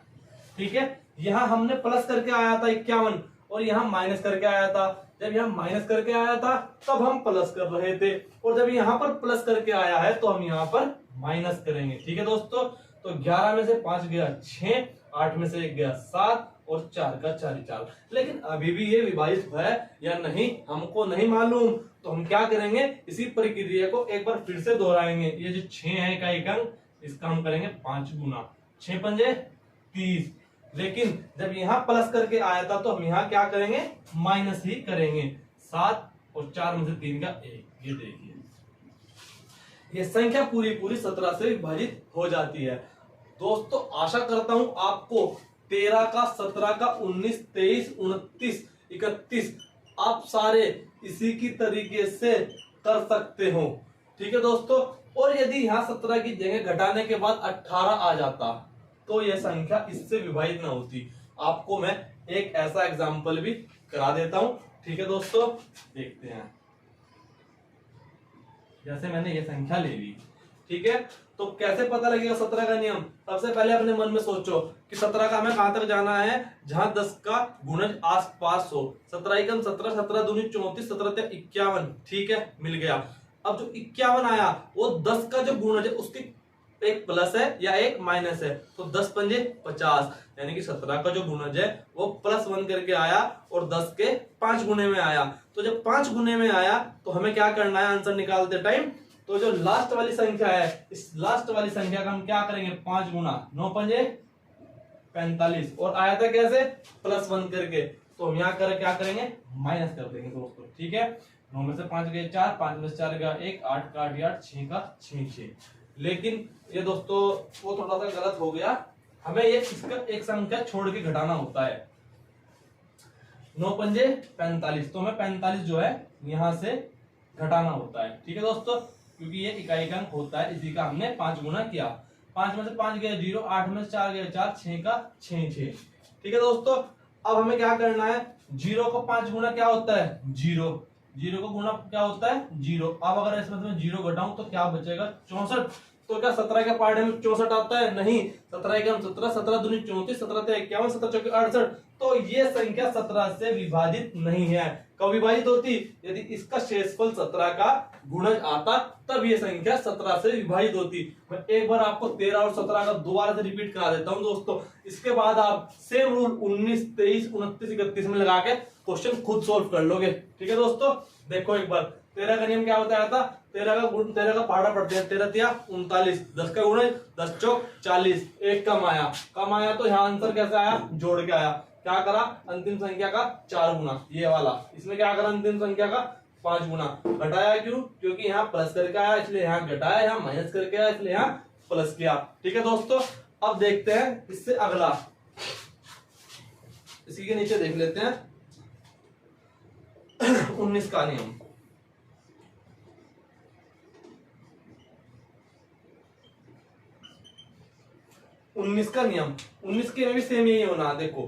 ठीक है, यहाँ हमने प्लस करके आया था 51 और यहाँ माइनस करके आया था। जब यहाँ माइनस करके आया था तब हम प्लस कर रहे थे, और जब यहाँ पर प्लस करके आया है तो हम यहाँ पर माइनस करेंगे। ठीक है दोस्तों, तो 11 में से 5 गया 6, 8 में से 1 गया 7 और 4 का 4 ही 4। लेकिन अभी भी ये विभाजित है या नहीं हमको नहीं मालूम, तो हम क्या करेंगे, इसी प्रक्रिया को एक बार फिर से दोहराएंगे। ये जो 6 है इकाई अंक, इसका हम करेंगे 5 गुना, 6 पंजे 30। लेकिन जब यहाँ प्लस करके आया था तो हम यहाँ क्या करेंगे, माइनस ही करेंगे, 7 और 4 में से 3 का 1। ये देखिए ये संख्या पूरी 17 से विभाजित हो जाती है। दोस्तों आशा करता हूं आपको 13 का, 17 का, 19, 23, 29, 31 आप सारे इसी की तरीके से कर सकते हो। ठीक है दोस्तों, और यदि यहाँ 17 की जगह घटाने के बाद 18 आ जाता तो यह संख्या इससे विभाजित न होती। आपको मैं एक ऐसा एग्जाम्पल भी करा देता हूं। ठीक है दोस्तों, देखते हैं। जैसे मैंने ये संख्या ले ली, ठीक है, तो कैसे पता लगेगा 17 का नियम। सबसे पहले अपने मन में सोचो कि 17 का हमें कहां तक जाना है, जहां 10 का गुणज आस पास हो। 17 एकम 17, 17 दूनी 34, 17 3 51। ठीक है, मिल गया। अब जो 51 आया वो 10 का जो गुणज है उसकी एक प्लस है या एक माइनस है, तो 10 पंजे 50, यानी कि 17 का जो गुणज है वो +1 करके आया और 10 के 5 गुने में आया। तो जब 5 गुने में आया तो हमें क्या करना है आंसर निकालते टाइम, तो जो लास्ट वाली संख्या है, इस लास्ट वाली संख्या का हम क्या करेंगे 5 गुना, 9 पंजे 45, और आया था कैसे +1 करके, तो हम यहाँ क्या करेंगे माइनस कर देंगे दोस्तों। ठीक है, 9 में से 5 गए 4, 5 में से 4 गया 1, 8 का 8 8, 6 का 6। लेकिन ये दोस्तों वो थोड़ा सा गलत हो गया, हमें ये इसका एक संख्या छोड़ के घटाना होता है। 9 पंजे 45, तो हमें 45 जो है यहां से घटाना होता है। ठीक है दोस्तों, क्योंकि ये इकाई का अंक होता है, इसी का हमने 5 गुना किया। 5 में से 5 गया 0, 8 में से 4 गया 4, 6 का 6। ठीक है दोस्तों, अब हमें क्या करना है, 0 को 5 गुना क्या होता है 0, 0 को गुना क्या होता है 0। अब अगर इसमें मैं 0 घटाऊं तो क्या बचेगा 64। तो क्या 17 के पार्ट में 64 आता है, नहीं। 17 एकम 17, 17 दूनी 34, 17 3 51, 17 चौके 68। तो ये संख्या 17 से विभाजित नहीं है। कब विभाजित होती, यदि इसका शेषफल 17 का गुणज आता तब ये संख्या 17 से विभाजित होती। मैं एक बार आपको 13 और 17 का दोबारा से रिपीट करा देता हूं दोस्तों, इसके बाद आप सेम रूल 19, 23, 29, 31 में लगा के क्वेश्चन खुद सोल्व कर लोगे। ठीक है दोस्तों, देखो एक बार 13 का नियम क्या बताया था, 13 का गुण 13 का पहाड़ा पढ़ते हैं, 13 तिया 39, 10 का गुण 10 चौक 40, एक कम आया तो यहाँ आंसर कैसे आया, जोड़ के आया। क्या करा, अंतिम संख्या का 4 गुना, ये वाला। इसमें क्या करा, अंतिम संख्या का 5 गुना। घटाया क्यों, क्योंकि यहाँ प्लस करके आया इसलिए यहाँ घटाया, यहाँ माइनस करके आया इसलिए यहाँ प्लस किया। ठीक है दोस्तों, अब देखते हैं इससे अगला, इसी के नीचे देख लेते हैं 19 का नियम। उन्नीस का नियम, 19 के में भी सेम यही होना। देखो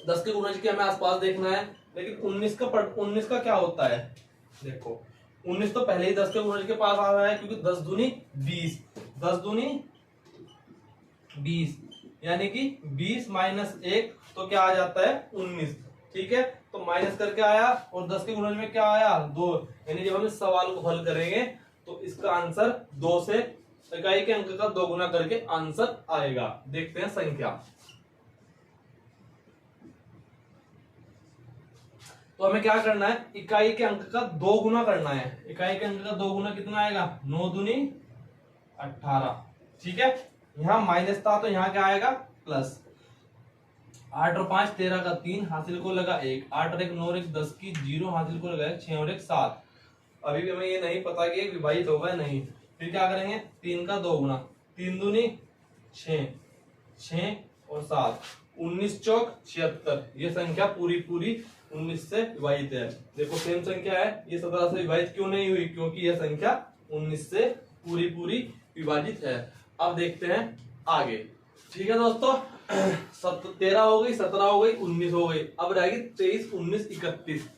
10 के गुणज के हमें आसपास देखना है, लेकिन 19 का क्या होता है, देखो 19 तो पहले ही 10 के गुणज के पास आ रहा है, क्योंकि 10 दूनी 20, 10 दूनी 20, यानी कि 20 माइनस 1 तो क्या आ जाता है 19। ठीक है, तो माइनस करके आया और 10 के गुणज में क्या आया 2, यानी जब हम इस सवाल को हल करेंगे तो इसका आंसर 2 से इकाई के अंक का 2 गुना करके आंसर आएगा। देखते हैं संख्या, तो हमें क्या करना है, इकाई के अंक का 2 गुना करना है। इकाई के अंक का 2 गुना कितना आएगा, 9 दूनी 18। ठीक है, यहां माइनस था तो यहाँ क्या आएगा प्लस। 8 और 5 13 का 3, हासिल को लगा 1, 8 और 1 9 और 1 10 की 0, हासिल को लगा 6 और 1 7। अभी भी हमें ये नहीं पता कि विभाजित होगा नहीं। फिर क्या करेंगे, 3 का 2 गुना, 3 दूनी 6, 6 और 7, 19 चौक 76। ये संख्या पूरी 19 से विभाजित है। देखो सेम संख्या है, ये 17 से विभाजित क्यों नहीं हुई, क्योंकि यह संख्या 19 से पूरी विभाजित है। अब देखते हैं आगे। ठीक है दोस्तों, 13 हो गई, 17 हो गई, 19 हो गई, अब रहेगी 23 19 31।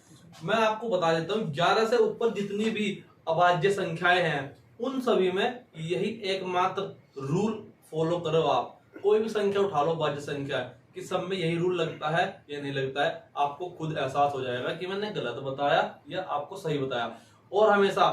मैं आपको बता देता हूँ 11 से ऊपर जितनी भी अभाज्य संख्याएं हैं उन सभी में यही एकमात्र रूल फॉलो करो। आप कोई भी संख्या उठा लो, भाज्य संख्या कि सब में यही रूल लगता है या नहीं लगता है, आपको खुद एहसास हो जाएगा कि मैंने गलत बताया या आपको सही बताया। और हमेशा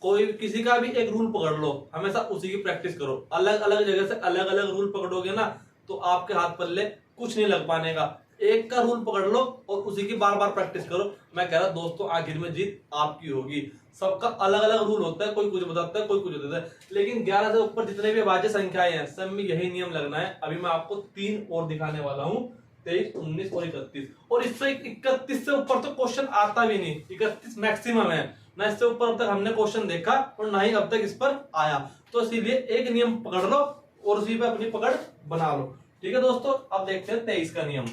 कोई किसी का भी एक रूल पकड़ लो, हमेशा उसी की प्रैक्टिस करो। अलग अलग जगह से अलग अलग रूल पकड़ोगे ना तो आपके हाथ पल्ले कुछ नहीं लग पाने का। एक का रूल पकड़ लो और उसी की बार बार प्रैक्टिस करो। मैं कह रहा दोस्तों, आखिर में जीत आपकी होगी। सबका अलग अलग रूल होता है, कोई कुछ बताता है कोई कुछ बताता है, लेकिन 11 से ऊपर जितने भी भाज्य संख्याएं हैं सब में यही नियम लगना है। अभी मैं आपको 3 और दिखाने वाला हूँ, 23 19 और 31। और इससे 31 से ऊपर तो क्वेश्चन आता भी नहीं, 31 मैक्सिमम है ना, इससे ऊपर अब तक हमने क्वेश्चन देखा और ना ही अब तक इस पर आया। तो इसीलिए एक नियम पकड़ लो और उसी पे अपनी पकड़ बना लो। ठीक है दोस्तों, अब देखते हैं 23 का नियम।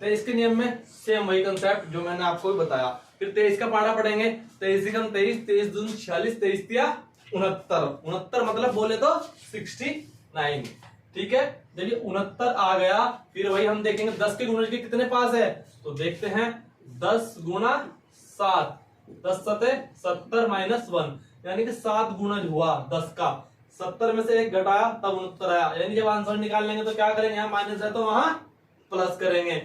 तो इसके नियम में सेम वही कंसेप्ट जो मैंने आपको भी बताया। फिर 23 का पहाड़ा पढ़ेंगे, 23 कम 23, 23 दूनी 46, 23 तिया 69, 69 मतलब बोले तो 69। ठीक है, जब ये 69 आ गया फिर वही हम देखेंगे 10 के गुणज के कितने पास है, तो देखते हैं 10 गुना 7, 10 सते 70 माइनस 1, यानी कि 7 गुणज हुआ 10 का। 70 में से 1 घटाया तब 69 आया, यानी जब आंसर निकाल लेंगे तो क्या करेंगे, यहाँ माइनस है तो वहां प्लस करेंगे।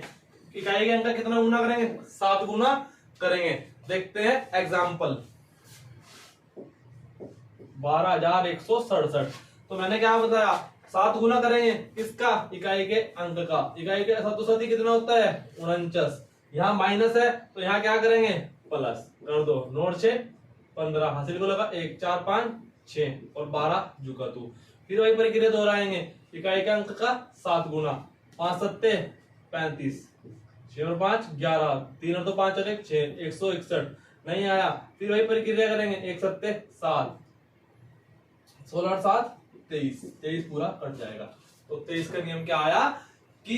इकाई के अंक का कितना गुना करेंगे, 7 गुना करेंगे। देखते हैं एग्जाम्पल 12167। तो मैंने क्या बताया, 7 गुना करेंगे किसका, इकाई के अंक का। इकाई के सतुसती कितना होता है 49, यहाँ माइनस है तो यहाँ क्या करेंगे प्लस कर दो। 9 6 15, हासिल को लगा 1 4 5 6 और 12 जुका 2। फिर वही प्रक्रिया दोहराएंगे, इकाई के अंक का 7 गुना, 5 सत्ते 35, 6 और 5 11, 3 और 2 5 और 1 6, 161 नहीं आया। फिर वही प्रक्रिया करेंगे, 1 सत्ते 7, 16 और 7 23, 23 पूरा कट जाएगा। तो 23 का नियम क्या आया कि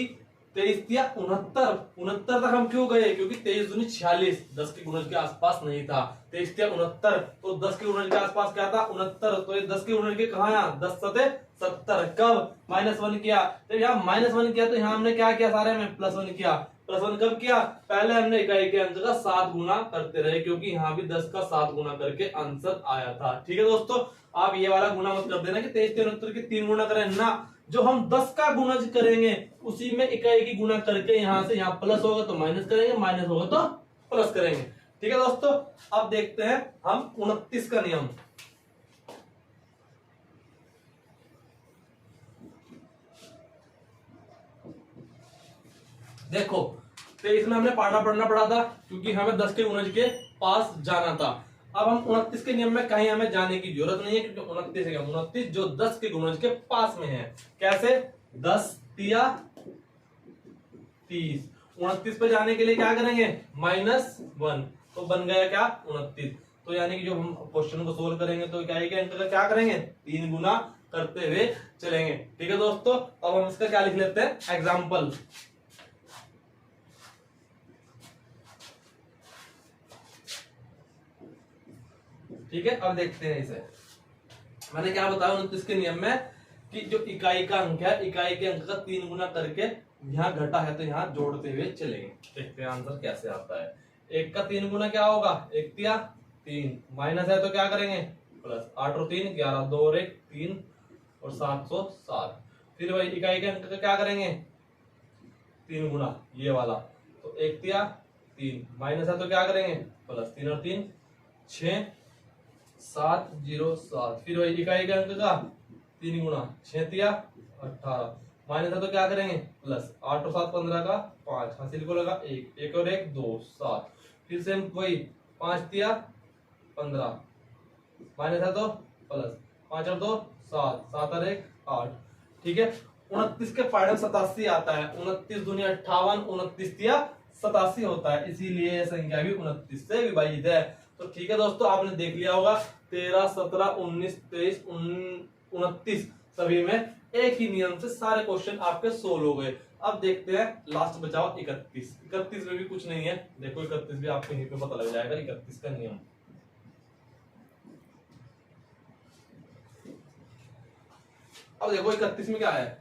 23 तिया 69, 69 तक हम क्यों गए, क्योंकि 23 दूनी 46, 10 के गुणज के आसपास नहीं था। 23 तिया 69 तो 10 के गुणज के आसपास क्या था 69, तो ये 10 के गुणज के कहा यहाँ 10 सते 70। कब -1 किया, तो यहाँ -1 किया तो यहाँ हमने क्या किया, सारे में +1 किया। +1 कब किया, पहले हमने इकाई के अंक का 7 गुना करते रहे, क्योंकि यहाँ भी 10 का 7 गुना करके आंसर आया था। ठीक है दोस्तों, आप ये वाला गुना मत कर देना कि 23 69 के 3 गुना करें ना, जो हम 10 का गुणज करेंगे उसी में इकाई की गुना करके यहाँ से यहाँ प्लस होगा तो माइनस करेंगे, माइनस होगा तो प्लस करेंगे। ठीक है दोस्तों, अब देखते हैं हम 29 का नियम। देखो 23 में हमने पढ़ना पड़ा था क्योंकि हमें 10 के गुणज के पास जाना था। अब हम 29 के नियम में कहीं हमें जाने की जरूरत नहीं है क्योंकि 29 है 29 जो 10 के गुणज के पास में है। कैसे? 10 तिया 30। 29 पे जाने के लिए क्या करेंगे? -1, तो बन गया क्या? 29। तो यानी कि जो हम क्वेश्चन को सोल्व करेंगे तो क्या अंक का क्या करेंगे? 3 गुना करते हुए चलेंगे। ठीक है दोस्तों, अब हम इसका क्या लिख लेते हैं? एग्जाम्पल। ठीक है, अब देखते हैं इसे। मैंने क्या बताया 29 के नियम में कि जो इकाई का अंक है, इकाई के अंक का 3 गुना करके यहाँ घटा है तो यहाँ जोड़ते हुए चलेंगे। देखते हैं आंसर कैसे आता है। 1 का 3 गुना क्या होगा? 1 तिया 3, माइनस है तो क्या करेंगे? प्लस। 8 और 3 11, 2 और 1 3 और 707। फिर वही इकाई के अंक का क्या करेंगे? 3 गुना, ये वाला। तो 1 तिया 3, माइनस है तो क्या करेंगे? प्लस। 3 और 3 6 707। फिर वही इकाई के अंक का 3 गुना, 6 तिया 18, माइनस है तो क्या करेंगे? प्लस। 8 और 7 15 का 5, हासिल को लगा 1, 1 और 1 2 7। फिर से वही 5 तिया 15, माइनस है तो प्लस। 5 और 2 7, 7 और 1 8। ठीक है, 29 के फाइनल 87 आता है। 29 दूनी 58, 29 तिया 87 होता है, इसीलिए यह संख्या भी 29 से विभाजित है। तो ठीक है दोस्तों, आपने देख लिया होगा 13 17 19 23 29 सभी में एक ही नियम से सारे क्वेश्चन आपके सोल्व हो गए। अब देखते हैं लास्ट बचा हुआ 31। 31 में भी कुछ नहीं है, देखो 31 भी आपको यहीं पे पता लग जाएगा 31 का नियम। अब देखो 31 में क्या है,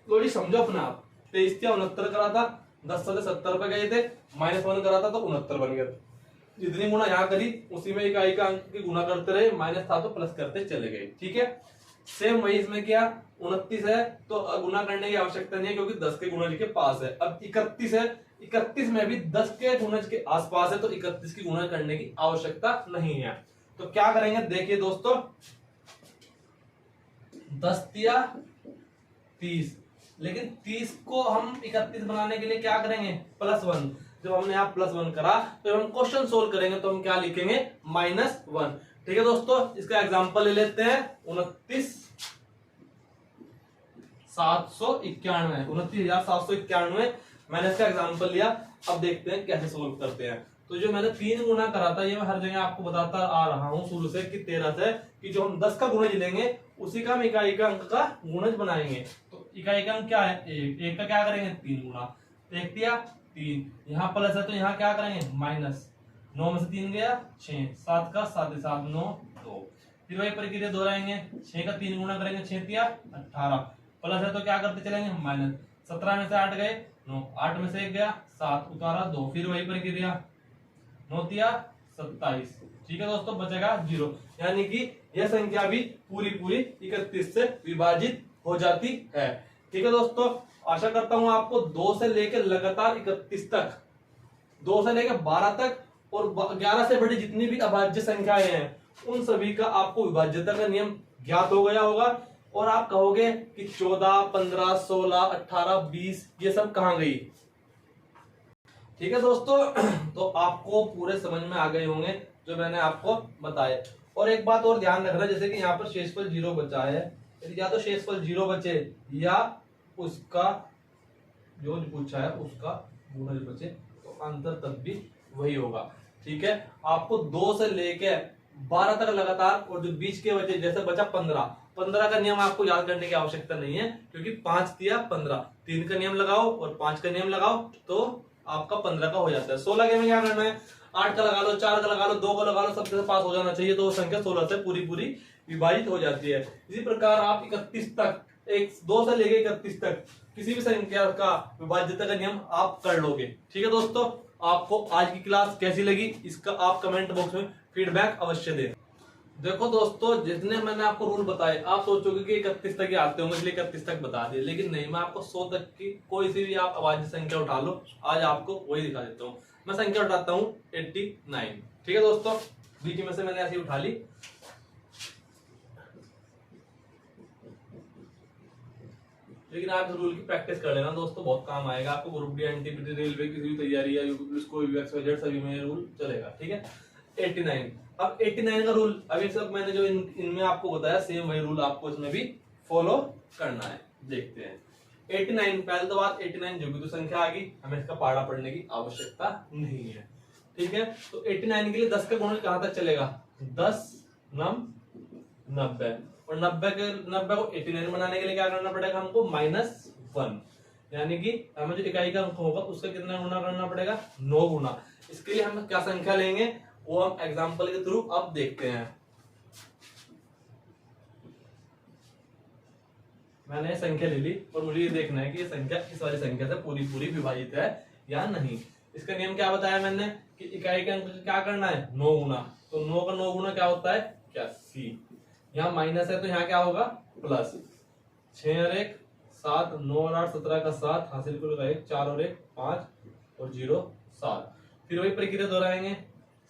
थोड़ी समझो अपना आप। 23 या 69 करा था, 10 से 70 पे गए थे, -1 करा था तो 69 बन गया। जितनी गुना यहाँ करी उसी में इकाई का अंक की गुना करते रहे, माइनस था तो प्लस करते चले गए। ठीक है, सेम वही इसमें किया। 29 है तो गुना करने की आवश्यकता नहीं है क्योंकि 10 के गुणज के पास है। अब 31 है, 31 में भी 10 के गुणज के आसपास है तो 31 की गुना करने की आवश्यकता नहीं है। तो क्या करेंगे? देखिए दोस्तों, 10 तिया 30, लेकिन 30 को हम 31 बनाने के लिए क्या करेंगे? +1। जब हमने यहाँ +1 करा तो हम क्वेश्चन सोल्व करेंगे तो हम क्या लिखेंगे? -1। ठीक है दोस्तों, इसका एग्जांपल ले लेते हैं। 29,791 मैंने इसका एग्जांपल लिया। अब देखते हैं कैसे सोल्व करते हैं। तो जो मैंने 3 गुना करा था, ये मैं हर जगह आपको बताता आ रहा हूं शुरू से कि 13 से, कि जो हम 10 का गुणज लेंगे उसी का हम इकाई का अंक का गुणज बनाएंगे। तो इकाई का अंक क्या है? 1। 1 का क्या करेंगे? 3 गुना। 1 तिया 3, यहाँ प्लस है तो यहाँ क्या करेंगे? माइनस। 9 में से 3 गया 6, 7 का 7 7 9 2। फिर वही प्रक्रिया दोहराएंगे। 6 का 3 गुना करेंगे, 6 तिया 18, प्लस है तो क्या करते चलेंगे? माइनस। 17 में से 8 गए 9, 8 में से 1 गया 7, उतारा 2। फिर वही प्रक्रिया, 9 तिया 27। ठीक है दोस्तों, बचेगा 0। यानी कि यह संख्या भी पूरी 31 से विभाजित हो जाती है। ठीक है दोस्तों, आशा करता हूं आपको 2 से लेकर लगातार 31 तक, 2 से लेकर 12 तक और 11 से बड़ी जितनी भी अभाज्य संख्याएं हैं उन सभी का आपको विभाज्यता का नियम ज्ञात हो गया होगा। और आप कहोगे कि 14 15 16 18 20 ये सब कहां गई? ठीक है दोस्तों, तो आपको पूरे समझ में आ गए होंगे जो मैंने आपको बताए। और एक बात और ध्यान रखना, जैसे कि यहाँ पर शेषफल 0 बचा है, या तो शेषफल 0 बचे या उसका जो पूछा है उसका गुणज बचे, तो आंसर तब भी वही होगा। ठीक है, आपको 2 से लेके 12 तक लगातार, और जो बीच के बचे जैसे बचा 15 का नियम आपको याद करने की आवश्यकता नहीं है क्योंकि 5 तिया 15, 3 का नियम लगाओ और 5 का नियम लगाओ तो आपका 15 का हो जाता है। 16 के में क्या करना है? 8 का लगा लो, 4 का लगा लो, 2 का लगा लो, सबसे पास हो जाना चाहिए, तो वो संख्या 16 से पूरी विभाजित हो जाती है। इसी प्रकार आप 31 तक, 2 से लेके 31 तक किसी भी संख्या का विभाज्यता का नियम आप कर लोगे। ठीक है दोस्तों, आपको आज की क्लास कैसी लगी इसका आप कमेंट बॉक्स में फीडबैक अवश्य दें। देखो दोस्तों, जितने मैंने आपको रूल बताए आप सोचोगे कि 31 तक ही आते होंगे इसलिए 31 तक बता दिए, लेकिन नहीं, मैं आपको 100 तक की कोई सी भी आप अभाज्य संख्या उठा लो, आज आपको वही दिखा देता हूँ। मैं संख्या उठाता हूँ 89। ठीक है दोस्तों, बीच में से मैंने ऐसी उठा ली। लेकिन आप इस रूल की प्रैक्टिस कर लेना दोस्तों, बहुत काम आएगा आपको। ग्रुप डी, एनटीपीसी, रेलवे किसी भी तैयारी या यूपी पुलिस कोई भी XYZ सभी में रूल चलेगा, ठीक है। 89, अब 89 का रूल अभी सब मैंने जो इनमें आपको बताया सेम वही रूल आपको इसमें भी फॉलो करना है। देखते हैं 89, पहले तो बात 89 जो भी तो संख्या आ गई, हमें इसका पहाड़ा पढ़ने की आवश्यकता नहीं है, ठीक है। तो 89 के लिए 10 का गुणन कहां तक चलेगा, 10 9 90, और 90 को 89 बनाने के लिए क्या करना पड़ेगा हमको, -1, यानी कि हमें जो इकाई का अंक होगा उसका कितना गुना करना पड़ेगा, 9 गुना। इसके लिए हम क्या संख्या लेंगे वो हम एग्जांपल के थ्रू अब देखते हैं। मैंने संख्या ले ली और मुझे ये देखना है कि ये संख्या इस वाली संख्या से पूरी पूरी विभाजित है या नहीं। इसका नियम क्या बताया मैंने कि इकाई के अंक क्या करना है, 9 गुना। तो 9 का 9 गुना क्या होता है, 81। यहाँ माइनस है तो यहाँ क्या होगा, प्लस। 6 और 1 7, 9 और 8 17 का 7, हासिल करेगा 1, 4 और 1 5 और 0 7। फिर वही प्रक्रिया दोहराएंगे,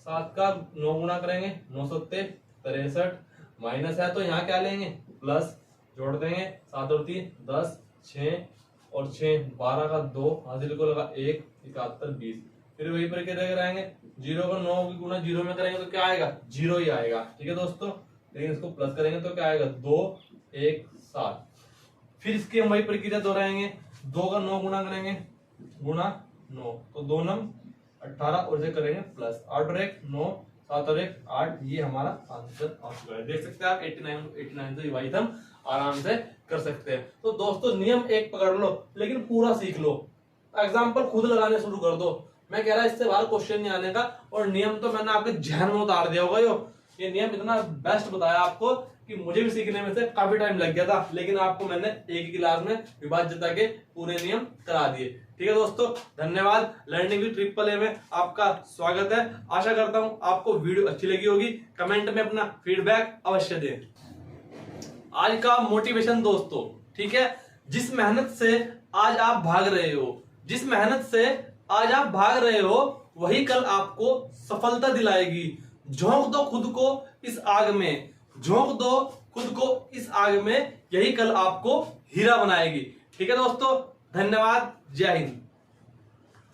7 का 9 गुना करेंगे, 9 7 63, माइनस है तो यहाँ क्या लेंगे, प्लस, जोड़ देंगे 7 और 3 10, 6 और 6 12 का 2, हासिल को लगा 1 71 20। फिर वही प्रक्रिया कराएंगे, 0 का 9 की गुना 0 में करेंगे तो क्या आएगा, 0 ही आएगा, ठीक है दोस्तों। लेकिन इसको प्लस करेंगे तो क्या आएगा, 2 1 7। फिर इसकी हम वही प्रक्रिया दोहराएंगे, 2 का 9 गुना करेंगे, गुना 9 तो 2 9 18 और इसे करेंगे प्लस, 8 और 1 9 7 और 1 8। ये हमारा आंसर आ चुका है। देख सकते हैं आप 89 से डिवाइड हम आराम से कर सकते हैं। तो दोस्तों नियम एक पकड़ लो लेकिन पूरा सीख लो, एग्जाम्पल खुद लगाने शुरू कर दो। मैं कह रहा इससे बाहर क्वेश्चन नहीं आने का, और नियम तो मैंने आपके जहन में उतार दिया होगा। ये नियम इतना बेस्ट बताया आपको कि मुझे भी सीखने में से काफी टाइम लग गया था, लेकिन आपको मैंने एक ही क्लास में विभाज्यता के पूरे नियम करा दिए, ठीक है दोस्तों। धन्यवाद। लर्निंग विद ट्रिपल ए में आपका स्वागत है। आशा करता हूं आपको वीडियो अच्छी लगी होगी। कमेंट में अपना फीडबैक अवश्य दें। आज का मोटिवेशन दोस्तों, ठीक है, जिस मेहनत से आज आप भाग रहे हो, जिस मेहनत से आज आप भाग रहे हो वही कल आपको सफलता दिलाएगी। झोंक दो खुद को इस आग में, झोंक दो खुद को इस आग में, यही कल आपको हीरा बनाएगी। ठीक है दोस्तों, धन्यवाद, जय हिंद।